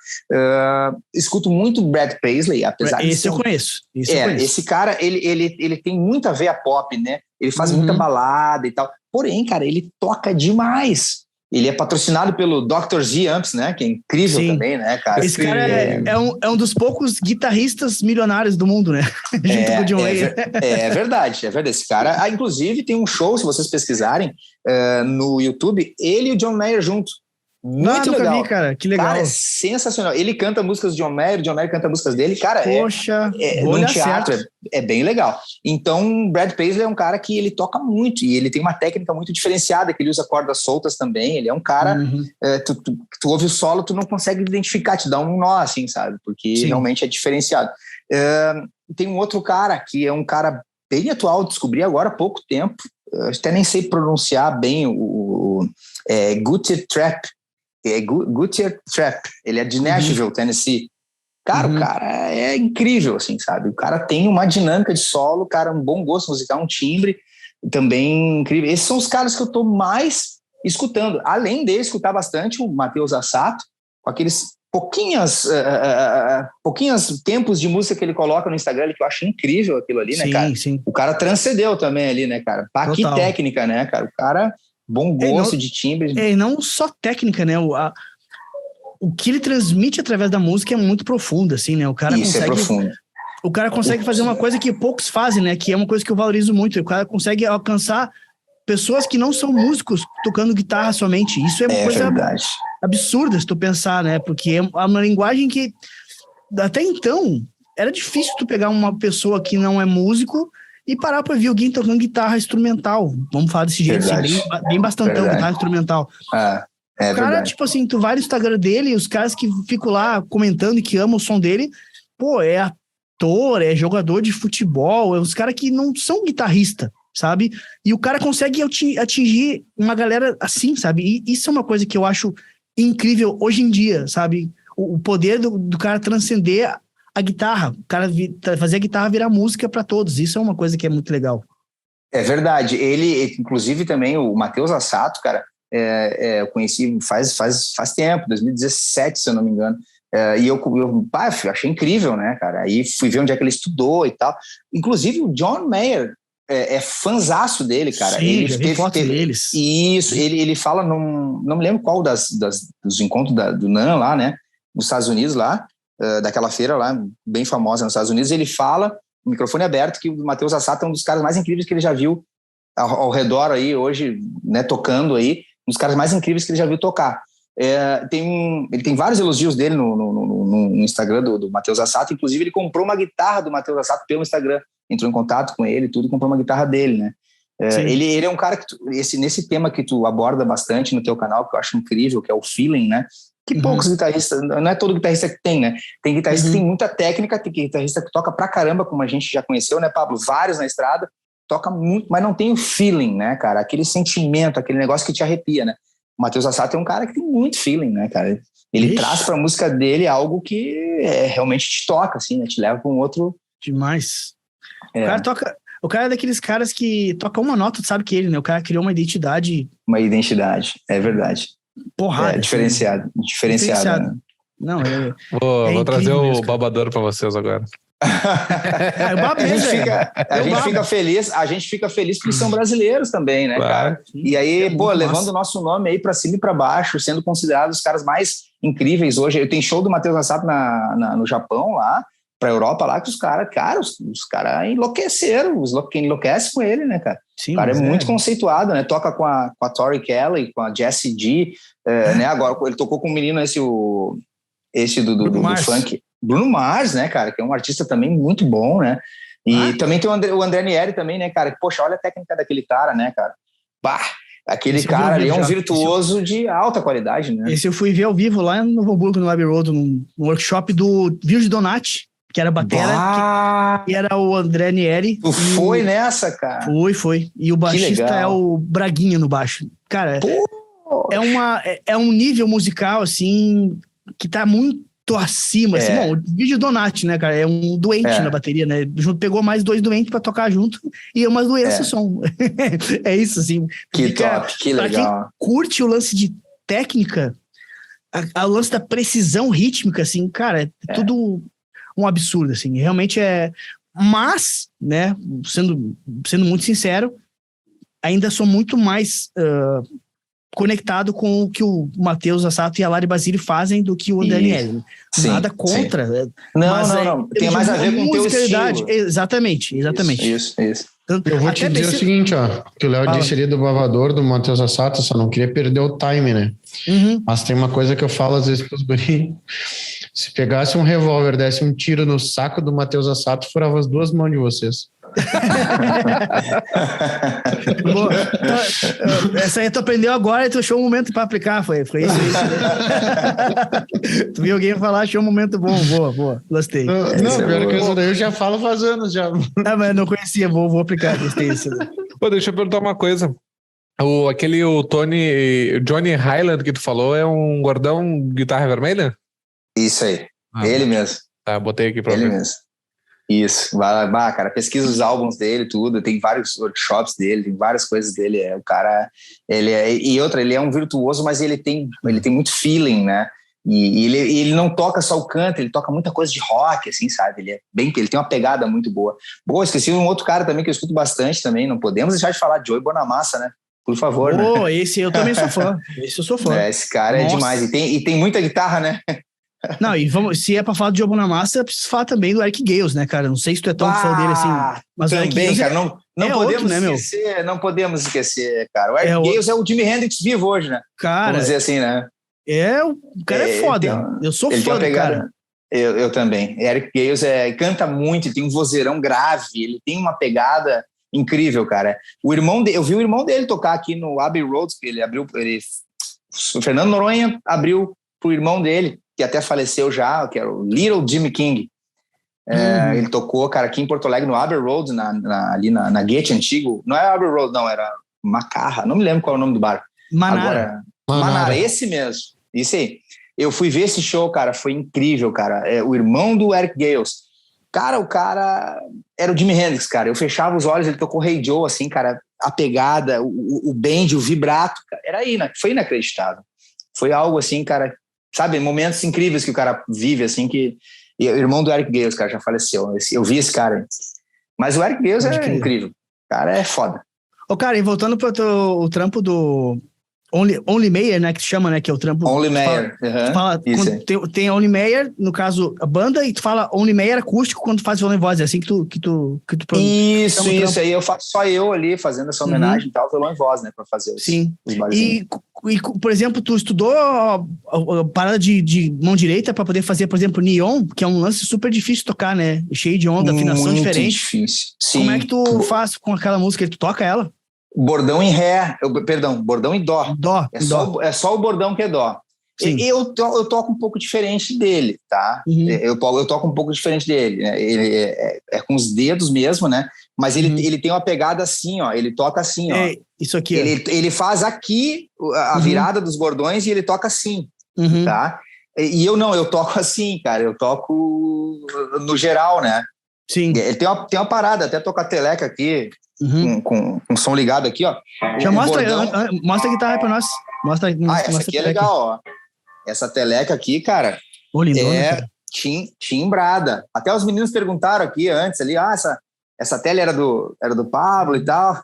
Escuto muito Brad Paisley, apesar de esse eu conheço. Esse cara, ele tem muita veia pop, né? Ele faz muita balada e tal, porém, cara, ele toca demais. Ele é patrocinado pelo Dr. Z Amps, né? Que é incrível também, né, cara? Esse cara é um dos poucos guitarristas milionários do mundo, né? Junto com o John Mayer. É verdade. Esse cara, inclusive, tem um show, se vocês pesquisarem no YouTube, ele e o John Mayer juntos. Muito legal. Vi, cara. Que legal. Cara, é sensacional. Ele canta músicas do John Mayer canta músicas dele. Cara, poxa, num teatro é bem legal. Então, Brad Paisley é um cara que ele toca muito e ele tem uma técnica muito diferenciada, que ele usa cordas soltas também. Ele é um cara... Tu ouve o solo, tu não consegue identificar, te dá um nó, assim, sabe? Porque realmente é diferenciado. Tem um outro cara que é um cara bem atual, descobri agora há pouco tempo. Até nem sei pronunciar bem Guttier Trapp. Guttier Trapp, ele é de Nashville, Tennessee. Cara, o cara é incrível, assim, sabe? O cara tem uma dinâmica de solo, cara, um bom gosto musical, um timbre também incrível. Esses são os caras que eu tô mais escutando. Além de escutar bastante o Matheus Assato, com aqueles pouquinhos tempos de música que ele coloca no Instagram, que eu acho incrível aquilo ali, né, cara? Sim. O cara transcendeu também ali, né, cara? Que técnica, né, cara? O cara... Bom gosto de timbre. E não só técnica, né? O que ele transmite através da música é muito profundo, assim, né? O cara Isso consegue, é profundo. O cara consegue fazer uma coisa que poucos fazem, né? Que é uma coisa que eu valorizo muito. O cara consegue alcançar pessoas que não são músicos tocando guitarra somente. Isso é uma coisa absurda, se tu pensar, né? Porque é uma linguagem que, até então, era difícil tu pegar uma pessoa que não é músico e parar para ver alguém tocando guitarra instrumental. Vamos falar desse jeito, assim, bem bastantão, guitarra instrumental. O cara, tipo assim, tu vai no Instagram dele, os caras que ficam lá comentando e que amam o som dele, pô, é ator, é jogador de futebol, é uns caras que não são guitarrista, sabe? E o cara consegue atingir uma galera assim, sabe? E isso é uma coisa que eu acho incrível hoje em dia, sabe? O poder do cara transcender a guitarra, o cara fazer a guitarra virar música para todos. Isso é uma coisa que é muito legal. É verdade. Ele, inclusive, também, o Matheus Assato, cara, eu conheci faz tempo, 2017, se eu não me engano. E eu achei incrível, né, cara? Aí fui ver onde é que ele estudou e tal. Inclusive, o John Mayer é fãzaço dele, cara. Sim, ele já vi fotos deles. Isso, ele fala não me lembro qual dos encontros do NAMM lá, né, nos Estados Unidos lá, daquela feira lá, bem famosa nos Estados Unidos. Ele fala, o microfone aberto, que o Matheus Assato é um dos caras mais incríveis que ele já viu ao redor aí hoje, né, tocando aí, um dos caras mais incríveis que ele já viu tocar. Ele tem vários elogios dele no Instagram do Matheus Assato. Inclusive, ele comprou uma guitarra do Matheus Assato pelo Instagram, entrou em contato com ele, tudo, e comprou uma guitarra dele, né? Ele é um cara que nesse tema que tu aborda bastante no teu canal, que eu acho incrível, que é o feeling, né? Que poucos guitarristas, não é todo guitarrista que tem, né? Tem guitarrista que tem muita técnica, tem guitarrista que toca pra caramba, como a gente já conheceu, né, Pablo? Vários na estrada, toca muito, mas não tem o feeling, né, cara? Aquele sentimento, aquele negócio que te arrepia, né? O Matheus Assato é um cara que tem muito feeling, né, cara? Ele traz pra música dele algo que realmente te toca, assim, né? Te leva pra um outro... Demais. O cara é daqueles caras que toca uma nota, tu sabe que ele, né? O cara criou uma identidade. Uma identidade, é verdade. Porrada. Diferenciado. Né? Não, Vou trazer o mesmo, babador pra vocês agora. A gente fica feliz porque são brasileiros também, né, cara? E aí, levando o nosso nome aí pra cima e pra baixo, sendo considerados os caras mais incríveis hoje. Eu tenho show do Matheus Assato no Japão lá, pra Europa lá, que os caras enlouqueceram, quem enlouquece com ele, né, cara? Sim, o cara é muito conceituado, né? Toca com a Tori Kelly, com a Jessie G, né? Agora ele tocou com um menino esse do funk, Bruno Mars, né, cara? Que é um artista também muito bom, né? E também tem o André Nieri também, né, cara? Poxa, olha a técnica daquele cara, né, cara? Aquele cara ali é um virtuoso de alta qualidade, né? Esse eu fui ver ao vivo lá no Novo Hamburgo, no Abbey Road, no workshop do Virgil Donati, que era batera, que era o André Nieri. Tu foi nessa, cara? Foi. E o baixista é o Braguinha no baixo. Cara, é um nível musical, assim, que tá muito acima. Assim, bom, o Virgil Donati, né, cara? É um doente na bateria, né? Pegou mais 2 doentes pra tocar junto e é uma doença som. É isso, assim. Que top, que legal. Pra quem curte o lance de técnica, o lance da precisão rítmica, assim, cara, é tudo... um absurdo, assim, realmente mas, né, sendo muito sincero, ainda sou muito mais conectado com o que o Matheus Assato e a Lari Basile fazem do que o André Nieri. Nada contra. Sim. Não. Tem mais a ver com o teu estilo. Exatamente. Isso. Eu vou te dizer o seguinte, ó, que o Léo disse ali do babador, do Matheus Assato, só não queria perder o time, né? Mas tem uma coisa que eu falo às vezes pros guris. Se pegasse um revólver, desse um tiro no saco do Matheus Assato, furava as 2 mãos de vocês. Essa aí tu aprendeu agora e tu achou um momento pra aplicar, foi isso. Tu viu alguém falar, achou um momento bom, boa, gostei. Não, pior que isso daí eu já falo faz anos já. Mas não conhecia, vou aplicar, gostei disso. Deixa eu perguntar uma coisa. O Johnny Highland que tu falou é um gordão guitarra vermelha? Isso aí, ele mesmo. Tá, botei aqui pra ver. Ele mesmo. Isso, cara, pesquisa os álbuns dele, tudo, tem vários workshops dele, tem várias coisas dele, o cara, ele é um virtuoso, mas ele tem muito feeling, né, e ele não toca só o canto, ele toca muita coisa de rock, assim, sabe, ele tem uma pegada muito boa. Esqueci um outro cara também que eu escuto bastante também, não podemos deixar de falar de Joey Bonamassa, né, por favor, né. Esse eu também sou fã, Esse cara é demais, e tem muita guitarra, né. Não, e se é pra falar de Joe Bonamassa, preciso falar também do Eric Gales, né, cara? Não sei se tu é tão fã dele assim. Mas também, o Eric Gales, cara, não podemos outro, né, esquecer, não podemos esquecer, cara. O Eric Gales é o Jimi Hendrix vivo hoje, né? Cara, vamos dizer assim, né? O cara é foda. Eu sou fã do cara. Eu também. Eric Gales canta muito, ele tem um vozeirão grave, ele tem uma pegada incrível, cara. Eu vi o irmão dele tocar aqui no Abbey Road, que ele O Fernando Noronha abriu pro irmão dele, que até faleceu já, que era o Little Jimmy King. Ele tocou, cara, aqui em Porto Alegre, no Aber Road, ali na Guete antigo. Não é Aber Road, não, era Macarra, não me lembro qual é o nome do bar. Manara. Manara, esse mesmo. Isso aí. Eu fui ver esse show, cara, foi incrível, cara. O irmão do Eric Gales. Cara, o cara era o Jimi Hendrix, cara. Eu fechava os olhos, ele tocou Hey Joe, assim, cara, a pegada, o bend, o vibrato, cara. Foi inacreditável. Foi algo assim, cara, sabe, momentos incríveis que o cara vive, assim, E o irmão do Eric Gales, cara, já faleceu. Eu vi esse cara. Mas o Eric Gales é incrível. O cara é foda. Ô, cara, e voltando pro o trampo do Only Mayer, né, que tu chama, né, que é o trampo... Only Mayer. Tu fala tem Only Mayer, no caso, a banda, e tu fala Only Mayer acústico quando tu faz violão e voz, é assim que tu Isso. Aí eu faço só eu ali, fazendo essa homenagem e tal, violão e voz, né, pra fazer os barulhinhos. E, por exemplo, tu estudou a parada de mão direita pra poder fazer, por exemplo, Neon, que é um lance super difícil de tocar, né? Cheio de onda, afinação muito diferente. Difícil. Sim. Como é que tu faz com aquela música? Tu toca ela? Bordão em ré, bordão em dó. É só o bordão que é dó. Eu toco um pouco diferente dele, tá? Eu toco um pouco diferente dele. Né? Ele é com os dedos mesmo, né? Mas ele tem uma pegada assim, ó. Ele toca assim, ó. Isso aqui. Ele faz aqui a virada dos bordões e ele toca assim, tá? E eu toco assim, cara. Eu toco no geral, né? Sim. Ele tem uma parada, até tocar teleca aqui, com som ligado aqui, ó. Já mostra a guitarra pra nós. Mostra essa aqui é legal, ó. Essa teleca aqui, cara, timbrada. Até os meninos perguntaram aqui antes ali, essa tele era do Pablo e tal.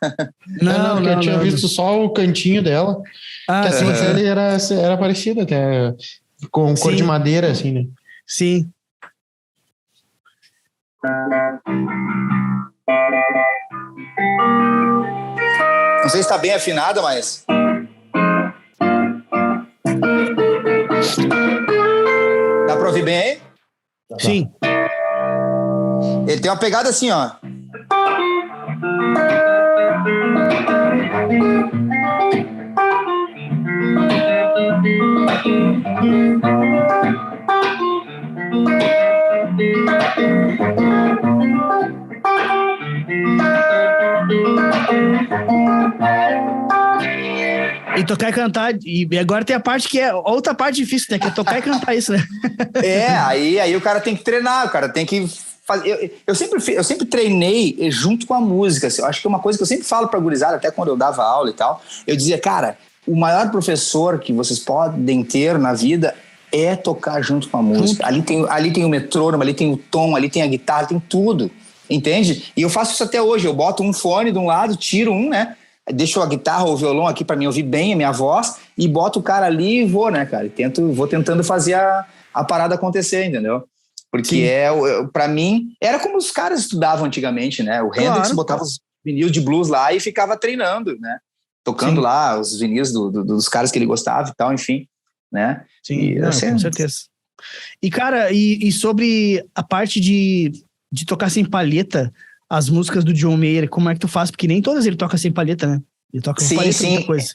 Não, eu tinha visto só o cantinho dela. Que assim, a tele era parecida até, com cor de madeira, assim, né? Sim. Não sei se tá bem afinada, mas... Dá pra ouvir bem aí? Sim. Ele tem uma pegada assim, ó. E tocar e cantar, e agora tem a parte que é outra parte difícil, né? Que é tocar e cantar isso, né? Aí o cara tem que treinar, o cara tem que fazer. Eu sempre treinei junto com a música. Eu acho que é uma coisa que eu sempre falo pra gurizada, até quando eu dava aula e tal. Eu dizia, cara, o maior professor que vocês podem ter na vida é tocar junto com a música. Ali tem o metrônomo, ali tem o tom, ali tem a guitarra, tem tudo. Entende? E eu faço isso até hoje. Eu boto um fone de um lado, tiro um, né? Deixo a guitarra ou o violão aqui para mim ouvir bem a minha voz e boto o cara ali e vou, né, cara? Vou tentando fazer a parada acontecer, entendeu? Porque para mim, era como os caras estudavam antigamente, né? O Hendrix botava os vinil de blues lá e ficava treinando, né? Tocando lá os vinis dos caras que ele gostava e tal, enfim, né? Sim, com certeza. E, cara, e sobre a parte de tocar sem palheta, as músicas do John Mayer, como é que tu faz? Porque nem todas ele toca sem palheta, né? Ele toca com palheta, muita coisa.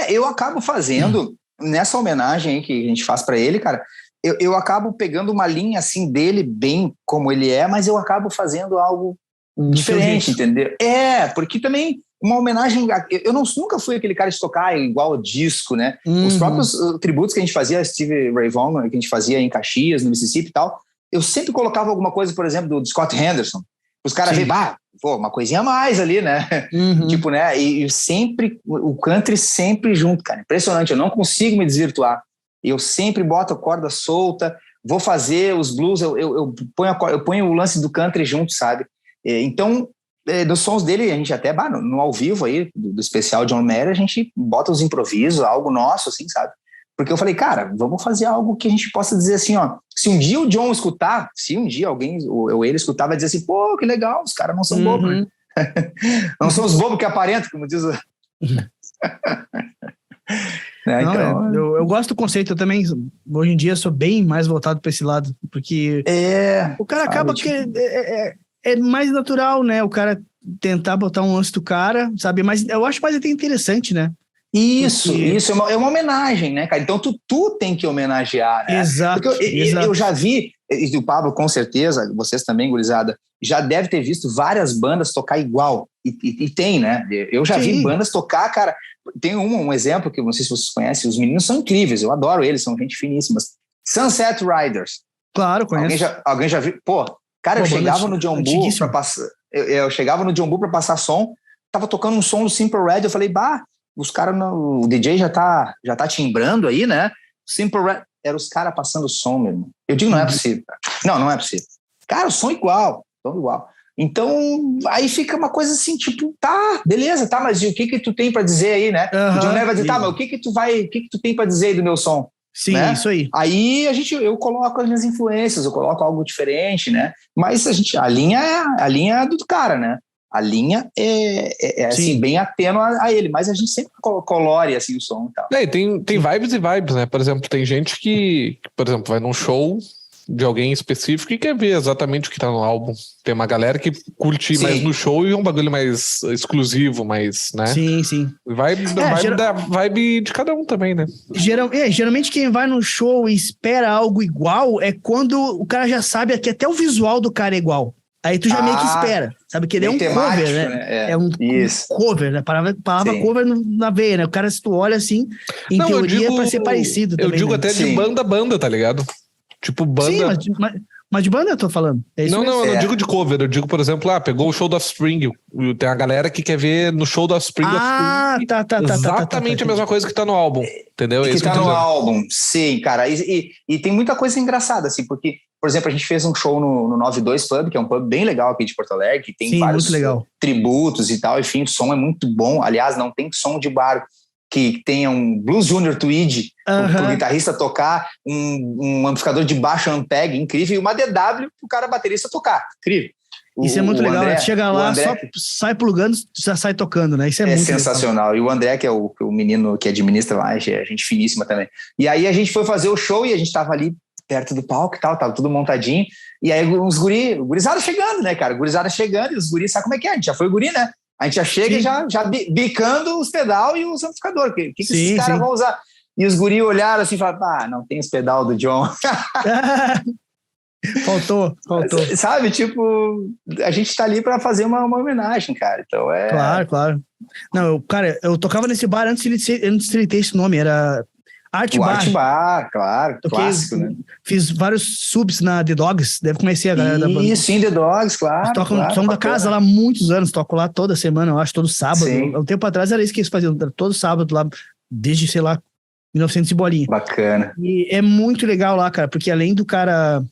Eu acabo fazendo, nessa homenagem aí que a gente faz pra ele, cara, eu acabo pegando uma linha assim dele, bem como ele é, mas eu acabo fazendo algo diferente, entendeu? Porque também uma homenagem... Eu nunca fui aquele cara de tocar igual disco, né? Os próprios tributos que a gente fazia, Stevie Ray Vaughan, que a gente fazia em Caxias, no Mississippi e tal, eu sempre colocava alguma coisa, por exemplo, do Scott Henderson. Os caras veem, uma coisinha a mais ali, né? Tipo, né? E sempre, o country sempre junto, cara. Impressionante, eu não consigo me desvirtuar. Eu sempre boto a corda solta, vou fazer os blues, eu ponho o lance do country junto, sabe? Então, dos sons dele, a gente até, no ao vivo aí, do especial John Mayer, a gente bota os improvisos, algo nosso, assim, sabe? Porque eu falei, cara, vamos fazer algo que a gente possa dizer assim, ó, se um dia o John escutar, se um dia alguém, ou ele escutar, vai dizer assim, pô, que legal, os caras não são bobos, né? Não são os bobos que aparentam, como diz o... Eu gosto do conceito, eu também, hoje em dia, sou bem mais voltado para esse lado, porque o cara acaba que é mais natural, né, o cara tentar botar um lance do cara, sabe, mas eu acho mais até interessante, né? Isso é uma homenagem, né, cara? Então tu tem que homenagear, né? Exato. Eu já vi, e o Pablo, com certeza, vocês também, gurizada, já deve ter visto várias bandas tocar igual. E tem, né? Eu já vi bandas tocar, cara. Tem um exemplo que eu não sei se vocês conhecem, os meninos são incríveis, eu adoro eles, são gente finíssima. Sunset Riders. Claro, conheço. Alguém já viu? Pô, cara, eu chegava no John Bull pra passar. Eu chegava no John Bull pra passar som, tava tocando um som do Simple Red, eu falei, os caras, o DJ já tá timbrando aí, né? Simple Red, eram os caras passando som mesmo. Eu digo, não é possível, cara. Não é possível. Cara, o som igual. Então, aí fica uma coisa assim, tipo, tá, beleza, tá, mas e o que tu tem pra dizer aí, né? O John vai dizer, tá, mas o que tu tem pra dizer aí do meu som? Sim, né? Isso aí. Aí eu coloco as minhas influências, eu coloco algo diferente, né? Mas a linha é do cara, né? A linha é assim, bem atênue a ele, mas a gente sempre colore assim, o som e tal. Tem vibes e vibes, né? Por exemplo, tem gente que, por exemplo, vai num show de alguém específico e quer ver exatamente o que tá no álbum. Tem uma galera que curte mais no show e um bagulho mais exclusivo, mais, né? Sim. Vibe de cada um também, né? Geralmente quem vai no show e espera algo igual é quando o cara já sabe que até o visual do cara é igual. Aí tu já meio que espera, sabe? Que ele é um cover, né? É um cover, né? Palavra cover na veia, né? O cara, se tu olha assim, teoria é pra ser parecido também. Eu digo até de banda a banda, tá ligado? Tipo, banda... Sim, mas de banda eu tô falando. É isso eu não digo de cover. Eu digo, por exemplo, pegou o show do Offspring. Tem a galera que quer ver no show do Offspring. Tá. Exatamente a mesma coisa que tá no álbum. Entendeu? Que tá no álbum. Sim, cara. E tem muita coisa engraçada, assim, porque, por exemplo, a gente fez um show no 92 Pub, que é um pub bem legal aqui de Porto Alegre, que tem vários tributos e tal. Enfim, o som é muito bom. Aliás, não tem som de bar que tenha um Blues Junior Tweed, pro guitarrista tocar, um amplificador de baixo Ampeg incrível, e uma DW pro cara baterista tocar. Incrível. Isso é muito legal, André, chega lá, André, só sai plugando, já sai tocando, né? Isso é muito sensacional. Legal. E o André, que é o menino que administra lá, é gente finíssima também. E aí a gente foi fazer o show e a gente tava ali perto do palco e tal, tava tudo montadinho. E aí os gurizada chegando, né, cara? Gurizada chegando e os guris, sabe como é que é? A gente já foi guri, né? A gente já chega e já bicando os pedal e os amplificadores. O que esses caras vão usar? E os guri olharam assim e falaram, não tem os pedal do John. Faltou. Sabe, tipo, a gente tá ali pra fazer uma homenagem, cara. Então Claro. Não, eu tocava nesse bar antes de ele ter esse nome, era Art Bar. Art Bar, claro, clássico, né? Fiz vários subs na The Dogs, deve conhecer a galera da banda. Isso, sim, The Dogs, claro. Tocam da casa lá há muitos anos, toco lá toda semana, eu acho, todo sábado. Um tempo atrás era isso que eles faziam, todo sábado lá, desde, sei lá, 1900 e bolinha. Bacana. E é muito legal lá, cara, porque além do cara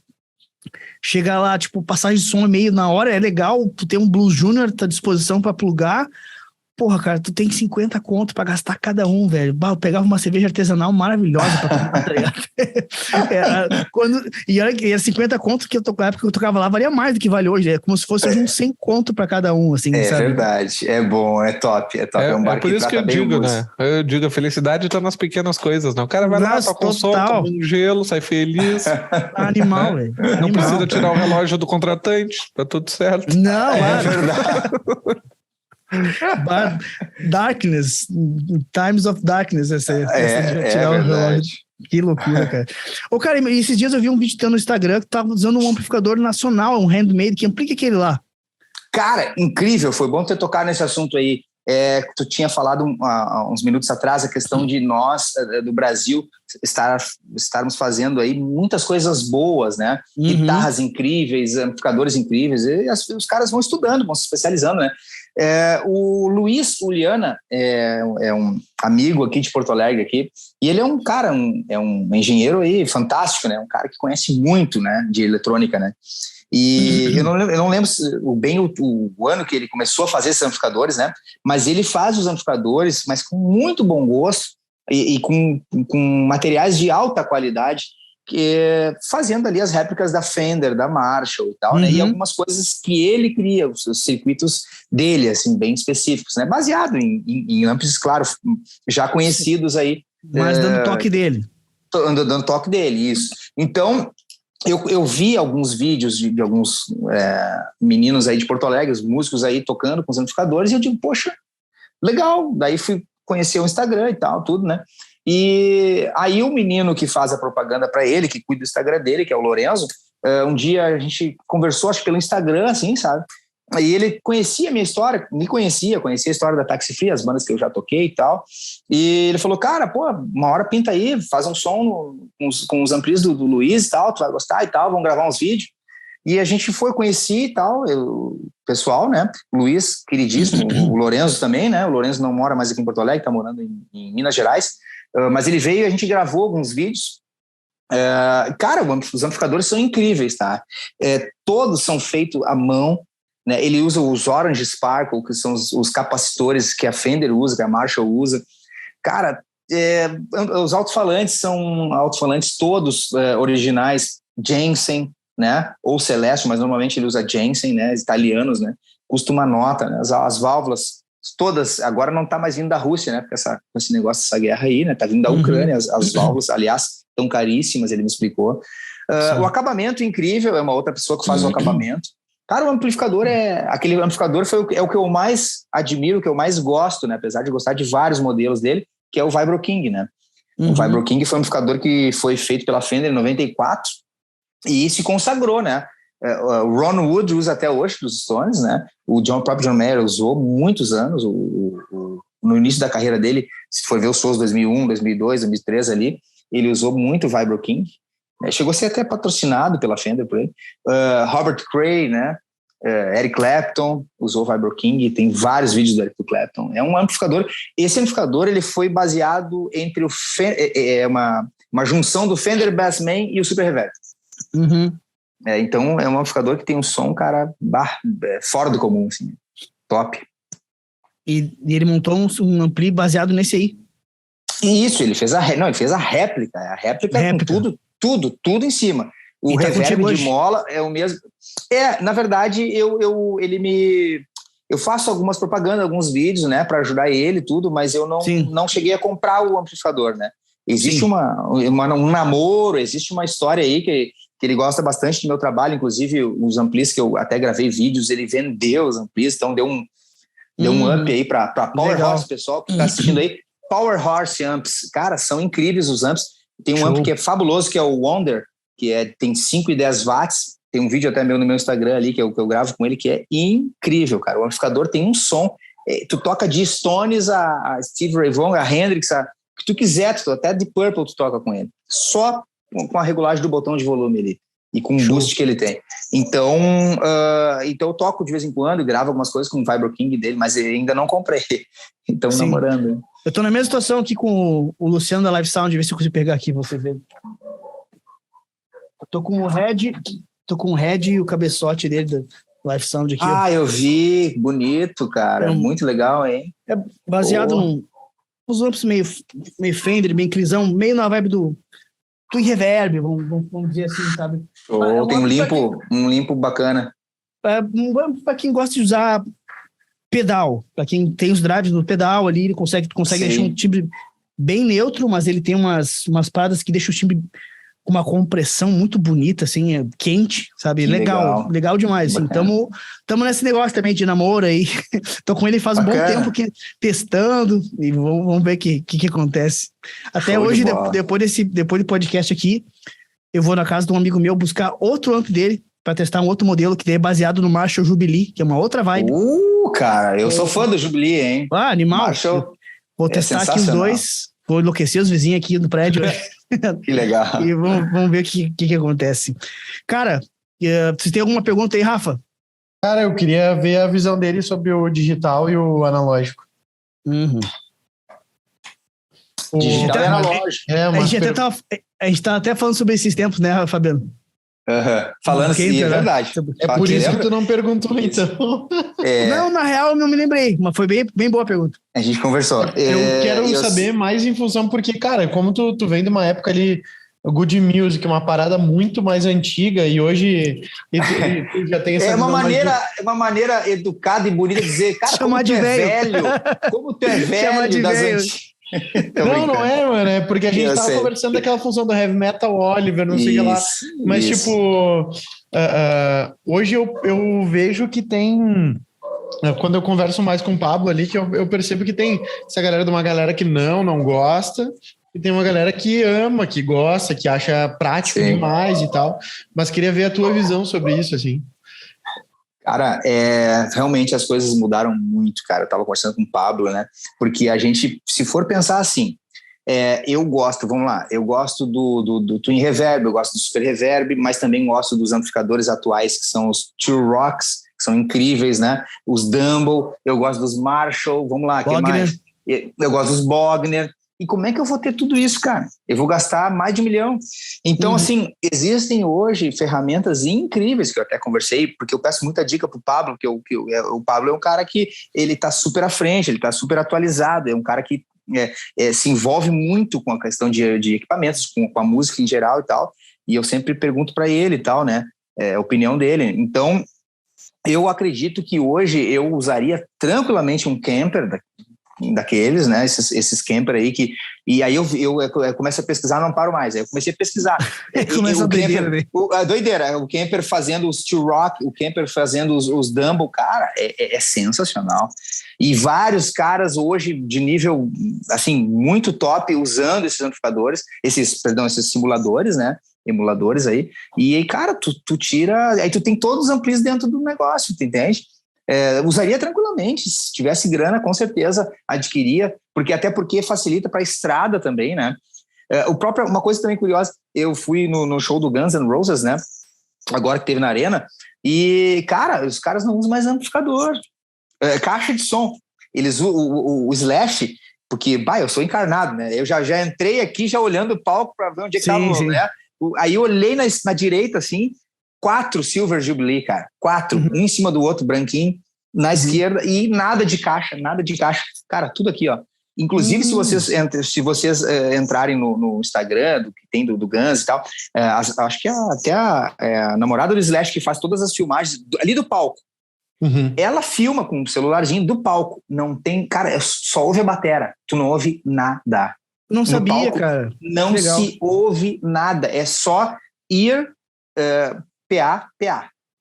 chegar lá, tipo, passagem de som meio na hora, é legal, tu ter um Blues Junior, tá à disposição pra plugar. Porra, cara, tu tem 50 conto pra gastar cada um, velho. Eu pegava uma cerveja artesanal maravilhosa pra tomar, tá ligado? E era 50 conto que na época que eu tocava lá, valia mais do que vale hoje. É como se fosse uns 100 conto pra cada um, assim, sabe? Verdade, é bom, é top. É um bar por isso que eu digo, né? Eu digo, a felicidade tá nas pequenas coisas, né? O cara vai lá, toca um som, toma um gelo, sai feliz. Animal, velho. Não precisa tirar o relógio do contratante, tá tudo certo. Não, é verdade. Darkness, Times of Darkness, essa tirar o relógio. Que loucura, cara. Cara, esses dias eu vi um vídeo teu no Instagram que tava usando um amplificador nacional, um handmade, que amplifica aquele lá. Cara, incrível, foi bom ter tocado nesse assunto aí. Tu tinha falado há uns minutos atrás a questão de nós, do Brasil, estarmos fazendo aí muitas coisas boas, né? Guitarras incríveis, amplificadores incríveis, e os caras vão estudando, vão se especializando, né? O Luiz Uliana é um amigo aqui de Porto Alegre aqui, e ele é um cara, é um engenheiro aí fantástico, né? Um cara que conhece muito, né, de eletrônica, né? E eu não lembro bem o ano que ele começou a fazer esses amplificadores, né? Mas ele faz os amplificadores, mas com muito bom gosto e com materiais de alta qualidade, fazendo ali as réplicas da Fender, da Marshall e tal, né? E algumas coisas que ele cria, os circuitos dele, assim, bem específicos, né? Baseado em amplis, claro, já conhecidos aí. Mas dando toque dele. Dando toque dele, isso. Então, eu vi alguns vídeos de alguns meninos aí de Porto Alegre, os músicos aí tocando com os amplificadores, e eu digo, poxa, legal. Daí fui conheceu o Instagram e tal, tudo, né? E aí o menino que faz a propaganda para ele, que cuida do Instagram dele, que é o Lorenzo, um dia a gente conversou, acho que pelo Instagram, assim, sabe? Aí ele conhecia a minha história, conhecia a história da Taxi Free, as bandas que eu já toquei e tal. E ele falou, cara, pô, uma hora pinta aí, faz um som com os amplis do Luiz e tal, tu vai gostar e tal, vamos gravar uns vídeos. E a gente foi conhecer e tal, o pessoal, né? O Luiz, queridíssimo, o Lorenzo também, né? O Lorenzo não mora mais aqui em Porto Alegre, tá morando em Minas Gerais. Mas ele veio e a gente gravou alguns vídeos. Cara, os amplificadores são incríveis, tá? Todos são feitos à mão, né? Ele usa os Orange Sparkle, que são os capacitores que a Fender usa, que a Marshall usa. Cara, os alto-falantes são alto-falantes todos originais, Jensen, né? Ou Celeste, mas normalmente ele usa Jensen, né? Italianos, né? Custa uma nota, né? As válvulas todas, agora não tá mais vindo da Rússia, né? Porque esse negócio dessa guerra aí, né? Tá vindo da Ucrânia, as válvulas, aliás, tão caríssimas, ele me explicou. O acabamento incrível, é uma outra pessoa que faz o acabamento. Cara, o amplificador aquele amplificador é o que eu mais admiro, o que eu mais gosto, né? Apesar de gostar de vários modelos dele, que é o Vibro King, né? O Vibro King foi um amplificador que foi feito pela Fender em 94 e se consagrou, né? O Ron Wood usa até hoje dos Stones, né? O próprio John Mayer usou muitos anos, no início da carreira dele, se for ver os shows 2001, 2002, 2003 ali, ele usou muito o Vibro King. Chegou a ser até patrocinado pela Fender por ele. Robert Cray, né? Eric Clapton usou o Vibro King, tem vários vídeos do Eric Clapton. É um amplificador. Esse amplificador ele foi baseado entre uma junção do Fender Bassman e o Super Reverb. Então é um amplificador que tem um som, cara, fora do comum, assim, top. E ele montou um ampli baseado nesse aí. Isso, ele fez a réplica. A réplica com tudo em cima. O reverb de mola é o mesmo. Na verdade, eu faço algumas propagandas, alguns vídeos, né, para ajudar ele e tudo, mas eu não cheguei a comprar o amplificador, né? Existe um namoro, existe uma história aí que ele gosta bastante do meu trabalho, inclusive os amplis que eu até gravei vídeos, ele vendeu os amplis, então deu um up aí para Power Horse, pessoal que está assistindo aí. Power Horse Amps, cara, são incríveis os amps. Tem um amp que é fabuloso, que é o Wonder, que tem 5 e 10 watts. Tem um vídeo até meu no meu Instagram ali, que eu gravo com ele, que é incrível, cara. O amplificador tem um som. Tu toca de Stones a Steve Ray Vaughan, a Hendrix, o que tu quiser, até de Purple tu toca com ele. Só com a regulagem do botão de volume ali. E com o boost que ele tem. Então eu toco de vez em quando, gravo algumas coisas com o Vibro King dele, mas eu ainda não comprei. Então, namorando. Eu tô na mesma situação aqui com o Luciano da Live Sound, ver se eu consigo pegar aqui, você vê. Eu tô com o Red e o cabeçote dele da Live Sound aqui. Eu vi, bonito, cara, muito legal, hein? É baseado nos amps meio Fender, bem crisão, meio na vibe do reverb, vamos dizer assim, sabe? Tem um limpo bacana. Para quem gosta de usar pedal, para quem tem os drives no pedal ali, ele consegue deixar um timbre bem neutro, mas ele tem umas paradas que deixam o timbre com uma compressão muito bonita, assim, quente, sabe? Legal demais. Assim. Tamo nesse negócio também de namoro aí. Tô com ele faz um bom tempo testando e vamos ver o que acontece. Até show hoje, depois do podcast aqui, eu vou na casa de um amigo meu buscar outro amp dele para testar um outro modelo que é baseado no Marshall Jubilee, que é uma outra vibe. Cara, eu sou fã do Jubilee, hein? Animal. Marshall Vou testar aqui os dois. Vou enlouquecer os vizinhos aqui do prédio. Que legal. E vamos ver o que acontece. Cara, você tem alguma pergunta aí, Rafa? Cara, eu queria ver a visão dele sobre o digital e o analógico. Digital e analógico. A gente tá até falando sobre esses tempos, né, Fabiano? Falando assim, é verdade. É por isso que tu não perguntou, então. Não, na real, eu não me lembrei, mas foi bem boa a pergunta. A gente conversou. Eu quero saber mais em função, porque, cara, como tu vem de uma época ali, Good Music, uma parada muito mais antiga, e hoje tu já tem essa É uma maneira educada e bonita de dizer, cara, chamar de velho. Como tu é velho das antigas. Não é, mano, é porque a gente tava conversando daquela função do heavy metal, Oliver, não sei o que lá, mas tipo, hoje eu vejo que tem Quando eu converso mais com o Pablo ali, que eu percebo que tem essa galera de uma galera que não gosta, e tem uma galera que ama, que gosta, que acha prático demais e tal. Mas queria ver a tua visão sobre isso, assim. Cara, realmente as coisas mudaram muito, cara. Eu tava conversando com o Pablo, né? Porque a gente, se for pensar assim, eu gosto do Twin Reverb, eu gosto do Super Reverb, mas também gosto dos amplificadores atuais, que são os True Rocks, que são incríveis, né? Os Dumble, eu gosto dos Marshall, vamos lá, que mais? Eu gosto dos Bogner. E como é que eu vou ter tudo isso, cara? Eu vou gastar mais de R$1 milhão. Então, assim, existem hoje ferramentas incríveis, que eu até conversei, porque eu peço muita dica pro Pablo, porque o Pablo é um cara que ele tá super à frente, ele tá super atualizado, é um cara que se envolve muito com a questão de equipamentos, com a música em geral e tal, e eu sempre pergunto para ele e tal, né, a opinião dele. Então, eu acredito que hoje eu usaria tranquilamente um camper daqueles, né, esses camper aí e aí eu começo a pesquisar, não paro mais, aí eu comecei a pesquisar. Começa a doideira, né? A doideira, o camper fazendo os Steel Rock, o camper fazendo os Dumble, cara, é sensacional. E vários caras hoje de nível, assim, muito top, usando esses amplificadores, esses simuladores, né, emuladores aí, e aí, cara, tu tira, aí tu tem todos os amplis dentro do negócio, tu entende? Usaria tranquilamente, se tivesse grana, com certeza adquiria, até porque facilita para a estrada também, né? Uma coisa também curiosa, eu fui no show do Guns N' Roses, né? Agora que teve na Arena, e, cara, os caras não usam mais amplificador, caixa de som. Eles o Slash, porque, eu sou encarnado, né? Eu já entrei aqui já olhando o palco para ver onde é que tava, né? Aí eu olhei na direita, assim, 4 Silver Jubilee, cara. 4, um em cima do outro, branquinho, na esquerda, e nada de caixa. Cara, tudo aqui, ó. Inclusive, se vocês entrarem no Instagram, do que tem do Guns e tal, acho que até a namorada do Slash, que faz todas as filmagens ali do palco, ela filma com o celularzinho do palco. Não tem, cara, só ouve a batera. Tu não ouve nada. Não sabia, palco, cara. Não se ouve nada. É só ear, PA.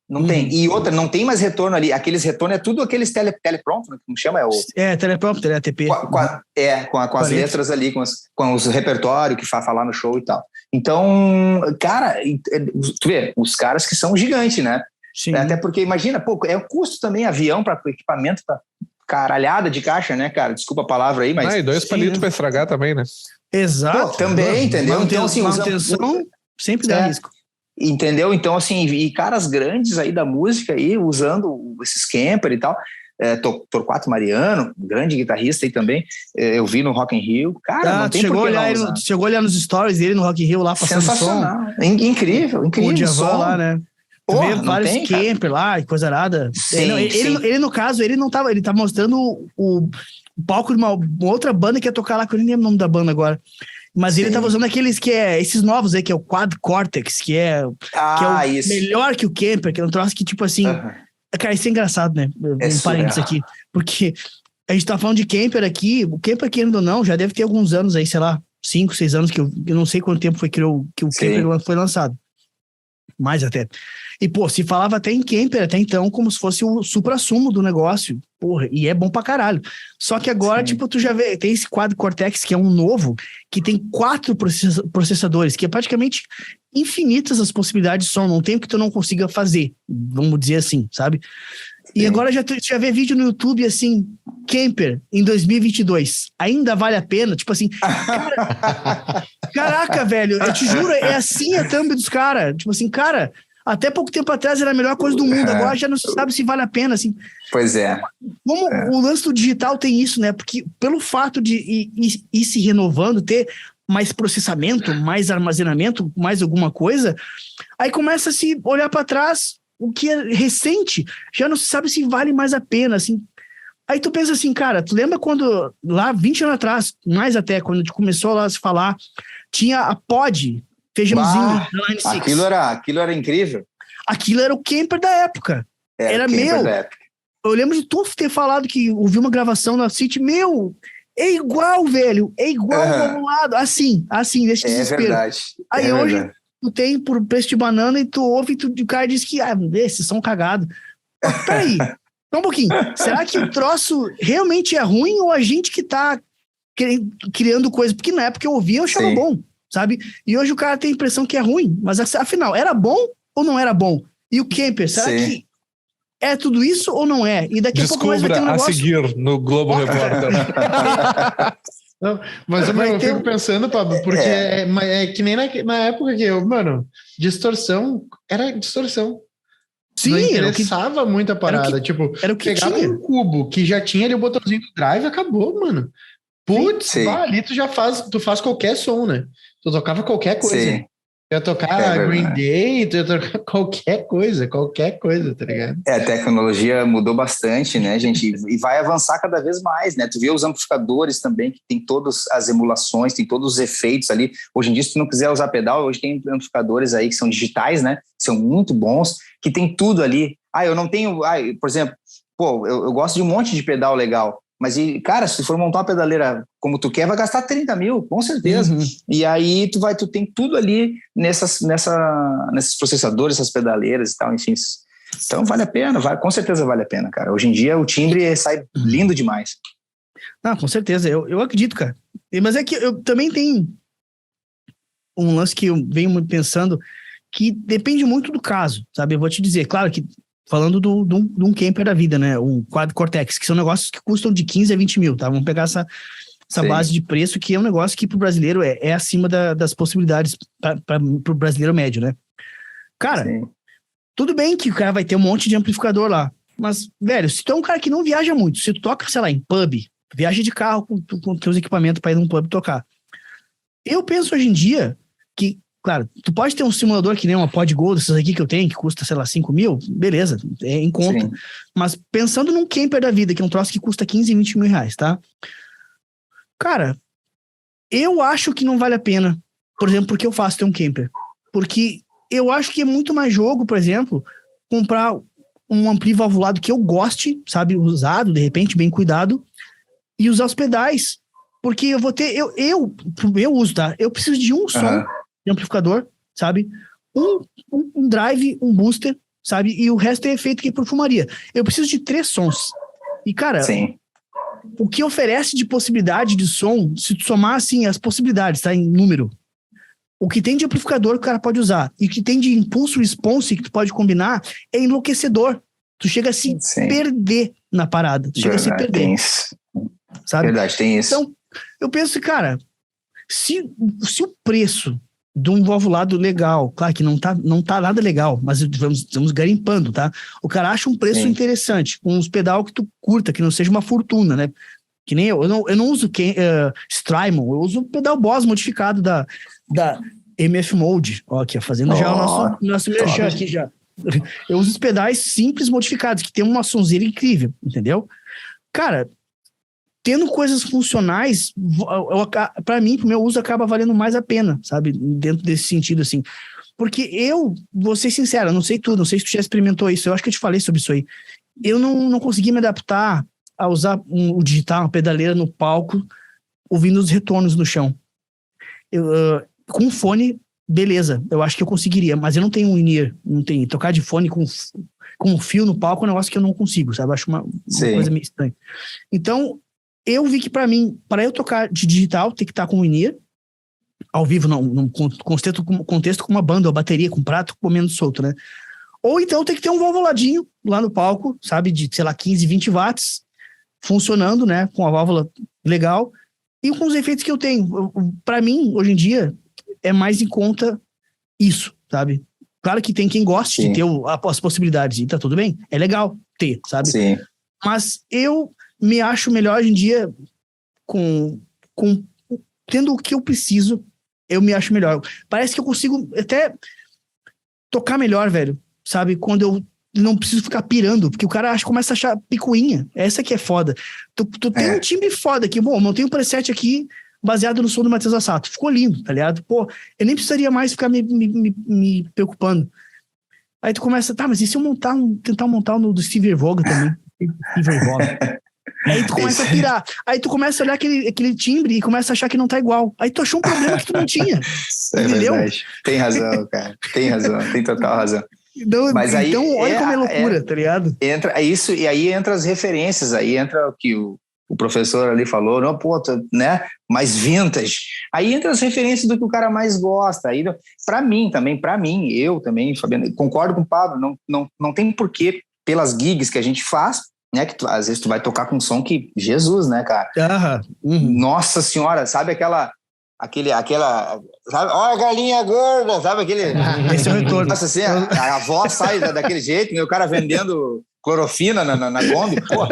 Não tem. E outra, não tem mais retorno ali. Aqueles retornos tudo aqueles teleprompter, como chama? Teleprompter, ATP. Com as letras ali, com os repertórios que vai falar no show e tal. Então, cara, tu vê, os caras que são gigantes, né? Sim. Até porque, imagina, é um custo também, avião para equipamento, pra caralhada de caixa, né, cara? Desculpa a palavra aí, mas... E 2 palitos para estragar também, né? Exato. Também, entendeu? Então, assim, manutenção sempre dá risco. Entendeu? Então, assim, e caras grandes aí da música aí, usando esses camper e tal, Torquato Mariano, grande guitarrista aí também, eu vi no Rock in Rio, cara, não tem por que não usar. Chegou a olhar nos stories dele no Rock in Rio lá, passando sensacional, som. Incrível, o Djavan lá, né? Vários tem, camper lá e coisa nada. Ele, no caso, ele não tava, ele tá mostrando o palco de uma outra banda que ia tocar lá, que eu nem lembro o nome da banda agora. Mas ele tava usando aqueles esses novos aí, que é o Quad Cortex, que é o melhor que o camper, que é um troço que, tipo assim... Cara, isso é engraçado, né? Um parênteses aqui. Porque a gente tá falando de camper aqui, o camper, querendo ou não, já deve ter alguns anos aí, sei lá, 5, 6 anos, que eu não sei quanto tempo foi que o camper foi lançado. Mais até. E, se falava até em camper, até então, como se fosse o supra-sumo do negócio. Porra, e é bom pra caralho. Só que agora, tu já vê, tem esse Quad Cortex, que é um novo, que tem 4 processadores, que é praticamente infinitas as possibilidades de som, não tem o que tu não consiga fazer, vamos dizer assim, sabe? E agora tu já vê vídeo no YouTube, assim, camper, em 2022, ainda vale a pena? Tipo assim, caraca, velho, eu te juro, é assim a thumb dos caras. Tipo assim, cara, até pouco tempo atrás era a melhor coisa do mundo, agora já não se sabe se vale a pena, assim. Pois é. Como o lance do digital tem isso, né? Porque pelo fato de ir se renovando, ter mais processamento, mais armazenamento, mais alguma coisa, aí começa a se olhar para trás, o que é recente, já não se sabe se vale mais a pena, assim. Aí tu pensa assim, cara, tu lembra quando, lá 20 anos atrás, mais até, quando a gente começou lá a se falar, tinha a Pod, feijãozinho, da Line 6. Aquilo era incrível. Aquilo era o camper da época. Era meu. Eu lembro de tu ter falado que ouviu uma gravação na City, é igual, velho, é igual ao lado, assim, desse desespero. Verdade. Aí hoje tu tem por preço de banana e tu ouve e o cara diz que esses são cagados. Peraí, Só um pouquinho. Será que o troço realmente é ruim ou a gente que tá criando coisa? Porque na época eu ouvia, eu achava bom, sabe? E hoje o cara tem a impressão que é ruim. Mas afinal, era bom ou não era bom? E o camper, será que é tudo isso ou não é? E daqui a pouco mais vai ter um negócio... a seguir no Globo Repórter. Não, mas eu fico pensando, Pablo, porque é que nem na época que distorção era distorção. Sim, não interessava muito a parada. Era o que pegava tinha. Um cubo que já tinha ali o botãozinho do drive e acabou, mano. Putz, ali tu faz qualquer som, né? Tu tocava qualquer coisa. Sim. Tu ia tocar Green Day, tu ia tocar qualquer coisa, tá ligado? A tecnologia mudou bastante, né, gente? E vai avançar cada vez mais, né? Tu vê os amplificadores também, que tem todas as emulações, tem todos os efeitos ali. Hoje em dia, se tu não quiser usar pedal, hoje tem amplificadores aí que são digitais, né? São muito bons, que tem tudo ali. Eu não tenho... por exemplo, eu gosto de um monte de pedal legal. Mas, cara, se tu for montar uma pedaleira como tu quer, vai gastar 30 mil, com certeza. Uhum. E aí tu tem tudo ali nesses processadores, essas pedaleiras e tal, enfim. Então vale a pena, com certeza vale a pena, cara. Hoje em dia o timbre sai lindo demais. Não, com certeza, eu acredito, cara. Mas é que eu também tenho um lance que eu venho pensando que depende muito do caso, sabe? Eu vou te dizer, claro que falando de um camper da vida, né? Um Quad Cortex, que são negócios que custam de 15 a 20 mil, tá? Vamos pegar essa base de preço, que é um negócio que pro brasileiro é acima das possibilidades pro brasileiro médio, né? Cara, tudo bem que o cara vai ter um monte de amplificador lá, mas, velho, se tu é um cara que não viaja muito, se tu toca, sei lá, em pub, viaja de carro com teus equipamentos pra ir num pub tocar. Eu penso hoje em dia que, claro, tu pode ter um simulador que nem uma PodGo, dessas aqui que eu tenho, que custa, sei lá, 5 mil, beleza, é em conta. Sim. Mas pensando num camper da vida, que é um troço que custa 15, 20 mil reais, tá? Cara, eu acho que não vale a pena, por exemplo, porque eu faço ter um camper. Porque eu acho que é muito mais jogo, por exemplo, comprar um ampli valvulado que eu goste, sabe, usado, de repente, bem cuidado, e usar os pedais. Porque eu vou ter, eu uso, tá? Eu preciso de um som de amplificador, sabe? Um drive, um booster, sabe? E o resto é efeito que é perfumaria. Eu preciso de 3 sons. E, cara, o que oferece de possibilidade de som, se tu somar, assim, as possibilidades, tá? Em número. O que tem de amplificador que o cara pode usar e o que tem de impulso response que tu pode combinar é enlouquecedor. Tu chega a se perder na parada. Tu chega a se perder. Tem isso. Sabe? Verdade, tem isso. Então, eu penso, cara, se o preço de um valvulado legal, claro que não tá nada legal, mas vamos garimpando, tá? O cara acha um preço interessante, com uns pedal que tu curta, que não seja uma fortuna, né? Que nem eu não uso Strymon, eu uso um pedal Boss modificado da MF Mode, ó, aqui, fazendo já o nosso merchan aqui já. Eu uso os pedais simples modificados, que tem uma sonzeira incrível, entendeu? Cara, tendo coisas funcionais, para mim, pro meu uso, acaba valendo mais a pena, sabe? Dentro desse sentido, assim. Porque vou ser sincero, não sei tudo, não sei se tu já experimentou isso, eu acho que eu te falei sobre isso aí. Eu não consegui me adaptar a usar o digital, uma pedaleira no palco, ouvindo os retornos no chão. Com fone, beleza, eu acho que eu conseguiria, mas eu não tenho um in-ear, não tenho. Tocar de fone com fio no palco é um negócio que eu não consigo, sabe? Eu acho uma coisa meio estranha. Então, eu vi que para mim, para eu tocar de digital, tem que estar com o in-ear, ao vivo, num contexto com uma banda, ou bateria, com prato, comendo solto, né? Ou então tem que ter um valvuladinho lá no palco, sabe? De, sei lá, 15, 20 watts, funcionando, né? Com a válvula legal, e com os efeitos que eu tenho. Para mim, hoje em dia, é mais em conta isso, sabe? Claro que tem quem goste de ter as possibilidades, e tá tudo bem, é legal ter, sabe? Sim. Mas eu me acho melhor hoje em dia tendo o que eu preciso, eu me acho melhor. Parece que eu consigo até tocar melhor, velho, sabe? Quando eu não preciso ficar pirando, porque o cara começa a achar picuinha. Essa que é foda. Tu tem um timbre foda aqui. Bom, eu tenho um preset aqui baseado no som do Matheus Assato. Ficou lindo, tá ligado? Pô, eu nem precisaria mais ficar me preocupando. Aí tu começa, mas e se eu tentar montar no do Steve Voga também? Steve Voga. Aí tu começa a pirar. Aí tu começa a olhar aquele timbre e começa a achar que não tá igual. Aí tu achou um problema que tu não tinha. É verdade. Tem razão, cara. Tem razão. Tem total razão. Então, Mas aí então olha como é loucura, tá ligado? Entra isso, e aí entra as referências, aí entra o que o professor ali falou, não, pô, né? Mais vintage. Aí entra as referências do que o cara mais gosta. Aí, para mim, eu também, Fabiano, concordo com o Pablo, não tem porquê, pelas gigs que a gente faz, né? Que às vezes tu vai tocar com um som que, Jesus, né, cara? Nossa senhora, sabe aquela, sabe? Olha a galinha gorda, sabe aquele... Esse é o retorno. Nossa, assim, a voz sai daquele jeito, né? O cara vendendo clorofina na Kombi, pô,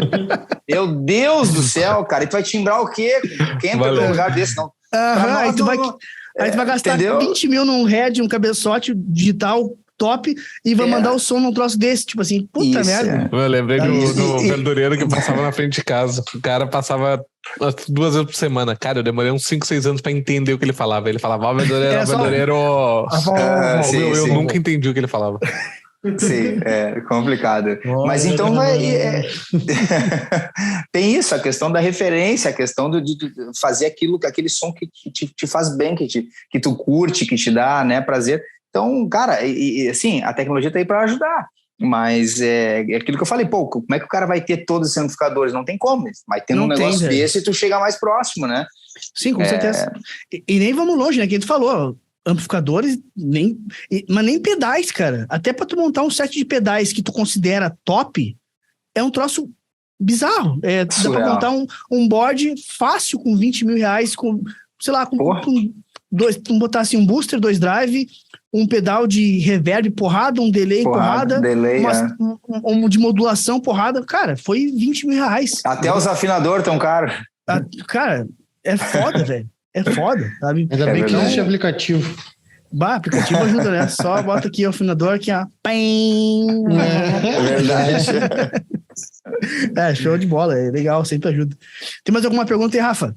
meu Deus do céu, cara, e tu vai timbrar o quê? Quem entra num lugar desse, não? Aí tu vai gastar, entendeu? 20 mil num head, um cabeçote digital top, e vai mandar o som num troço desse, tipo assim, puta merda. Eu lembrei do verdureiro que passava na frente de casa. O cara passava 2 vezes por semana. Cara, eu demorei uns 5, 6 anos pra entender o que ele falava. Ele falava, ó, verdureiro. Eu nunca entendi o que ele falava. Sim, é complicado. Mas então tem isso, a questão da referência, a questão de fazer aquele som que te faz bem, que tu curte, que te dá, né, prazer. Então, cara, assim, a tecnologia tá aí para ajudar, mas é aquilo que eu falei, pô, como é que o cara vai ter todos os amplificadores? Não tem como, mas tendo um negócio desse, tu chega mais próximo, né? Sim, com certeza. E nem vamos longe, né, que tu falou, amplificadores, mas nem pedais, cara. Até pra tu montar um set de pedais que tu considera top, é um troço bizarro. Dá pra montar um board fácil com 20 mil reais, com, sei lá, com botar assim um booster, 2 drive, um pedal de reverb, porrada, um delay, porrada, um de modulação, porrada. Cara, foi 20 mil reais. Até os afinadores tão caros. Cara, é foda, velho. É foda, sabe? Ainda bem que existe aplicativo. Aplicativo ajuda, né? Só bota aqui o afinador, aqui, ó. É verdade. Show de bola, é legal, sempre ajuda. Tem mais alguma pergunta aí, Rafa?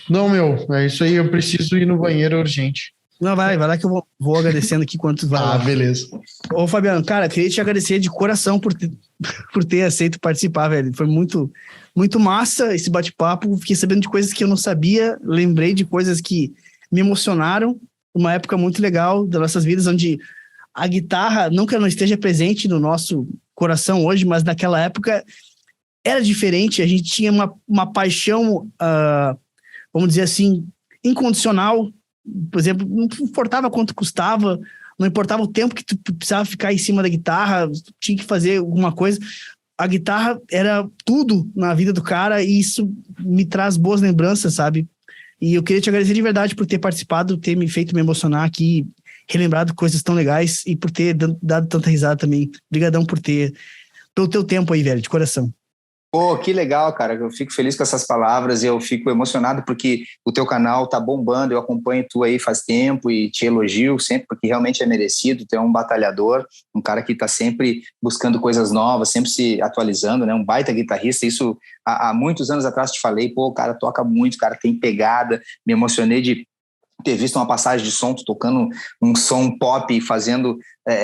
Não, é isso aí, eu preciso ir no banheiro urgente. Não, vai lá que eu vou agradecendo aqui quanto vai. Beleza. Ô, Fabiano, cara, queria te agradecer de coração por ter aceito participar, velho. Foi muito, muito massa esse bate-papo. Fiquei sabendo de coisas que eu não sabia, lembrei de coisas que me emocionaram. Uma época muito legal das nossas vidas, onde a guitarra, não que ela não esteja presente no nosso coração hoje, mas naquela época era diferente. A gente tinha uma paixão, vamos dizer assim, incondicional. Por exemplo, não importava quanto custava, não importava o tempo que tu precisava ficar em cima da guitarra, tinha que fazer alguma coisa. A guitarra era tudo na vida do cara e isso me traz boas lembranças, sabe? E eu queria te agradecer de verdade por ter participado, ter me feito me emocionar aqui, relembrado coisas tão legais e por ter dado tanta risada também. Obrigadão pelo teu tempo aí, velho, de coração. Pô, que legal, cara. Eu fico feliz com essas palavras e eu fico emocionado porque o teu canal tá bombando. Eu acompanho tu aí faz tempo e te elogio sempre porque realmente é merecido. Tu é um batalhador, um cara que tá sempre buscando coisas novas, sempre se atualizando, né? Um baita guitarrista. Isso há muitos anos atrás te falei, pô, o cara toca muito, o cara tem pegada. Me emocionei de ter visto uma passagem de som, tu tocando um som pop,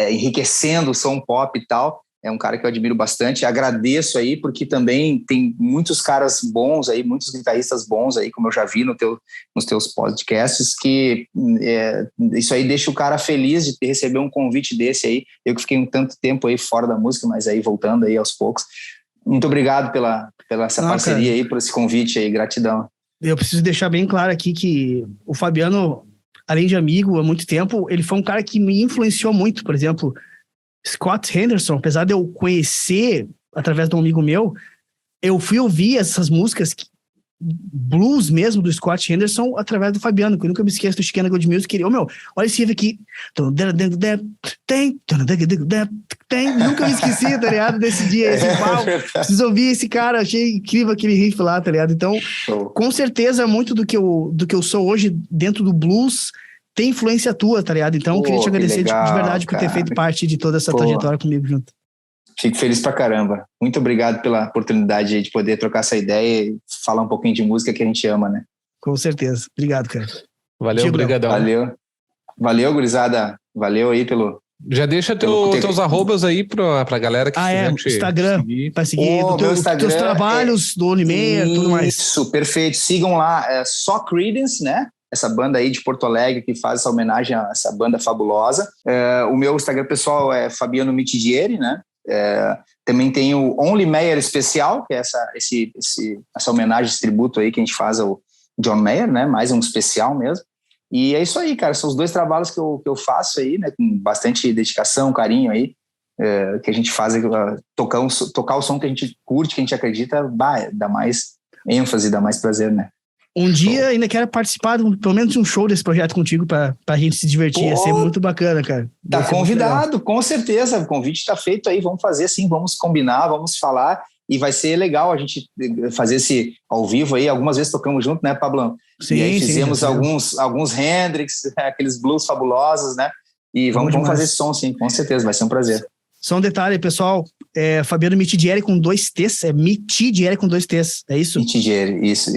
enriquecendo o som pop e tal. É um cara que eu admiro bastante, agradeço aí, porque também tem muitos caras bons aí, muitos guitarristas bons aí, como eu já vi nos teus podcasts, que isso aí deixa o cara feliz de receber um convite desse aí. Eu que fiquei um tanto tempo aí fora da música, mas aí voltando aí aos poucos. Muito obrigado pela essa parceria aí, por esse convite aí, gratidão. Eu preciso deixar bem claro aqui que o Fabiano, além de amigo há muito tempo, ele foi um cara que me influenciou muito, por exemplo... Scott Henderson, apesar de eu conhecer através de um amigo meu, eu fui ouvir essas músicas blues mesmo do Scott Henderson através do Fabiano, que eu nunca me esqueço do Chicago Gold Music. Olha esse riff aqui. Nunca me esqueci, tá ligado? Desse dia. Preciso ouvir esse cara, achei incrível aquele riff lá, tá ligado? Então, com certeza, muito do que eu sou hoje dentro do blues tem influência tua, tá ligado? Então, eu queria te agradecer legal, de verdade por ter feito parte de toda essa trajetória comigo junto. Fico feliz pra caramba. Muito obrigado pela oportunidade de poder trocar essa ideia e falar um pouquinho de música que a gente ama, né? Com certeza. Obrigado, cara. Valeu, obrigadão. Valeu, gurizada. Valeu aí pelo... Já deixa teus arrobas aí pra galera que quiser te Instagram, seguir. Pra seguir teus trabalhos, do Unimeia, tudo mais. Isso, perfeito. Sigam lá, só Creedence, né? essa banda aí de Porto Alegre que faz essa homenagem a essa banda fabulosa. O meu Instagram pessoal é Fabiano Mitidieri, né? Também tem o Only Mayer Especial, que é essa homenagem, esse tributo aí que a gente faz ao John Mayer, né? Mais um especial mesmo. E é isso aí, cara. São os 2 trabalhos que eu faço aí, né? Com bastante dedicação, carinho aí, que a gente faz, tocar o som que a gente curte, que a gente acredita, dá mais ênfase, dá mais prazer, né? Um dia ainda quero participar, pelo menos de um show desse projeto contigo pra gente se divertir. Ia ser muito bacana, cara. Tá convidado, com certeza. O convite tá feito aí. Vamos fazer assim, vamos combinar, vamos falar. E vai ser legal a gente fazer esse ao vivo aí. Algumas vezes tocamos junto, né, Pablão? Sim, e aí fizemos alguns Hendrix, aqueles blues fabulosos, né? E vamos fazer esse som, sim, com certeza. Vai ser um prazer. Só um detalhe, pessoal. Fabiano Mitidieri com 2 T's. É Mitidieri com 2 T's. É isso? Mitidieri, isso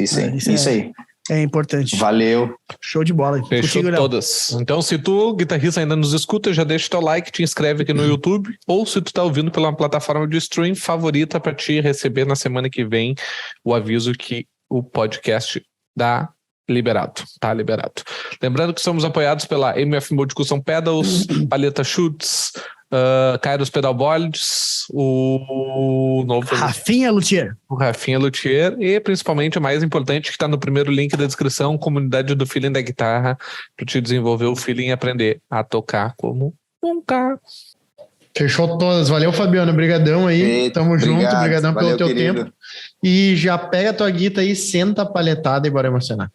aí. É importante. Valeu. Show de bola. Fechou todas. Então, se tu, guitarrista, ainda nos escuta, já deixa teu like, te inscreve aqui no YouTube, ou se tu tá ouvindo pela plataforma de stream favorita para te receber na semana que vem o aviso que o podcast tá liberado. Lembrando que somos apoiados pela MF Multicustom Pedals, Palheta Chutes, Kairos Pedalboards, o novo Rafinha Luthier. O Rafinha Luthier e principalmente o mais importante que está no primeiro link da descrição, comunidade do feeling da guitarra, para te desenvolver o feeling e aprender a tocar como um carro. Fechou todas. Valeu, Fabiano. Obrigadão aí. Tamo junto. Obrigadão pelo teu tempo. E já pega a tua guita aí, senta a palhetada e bora emocionar.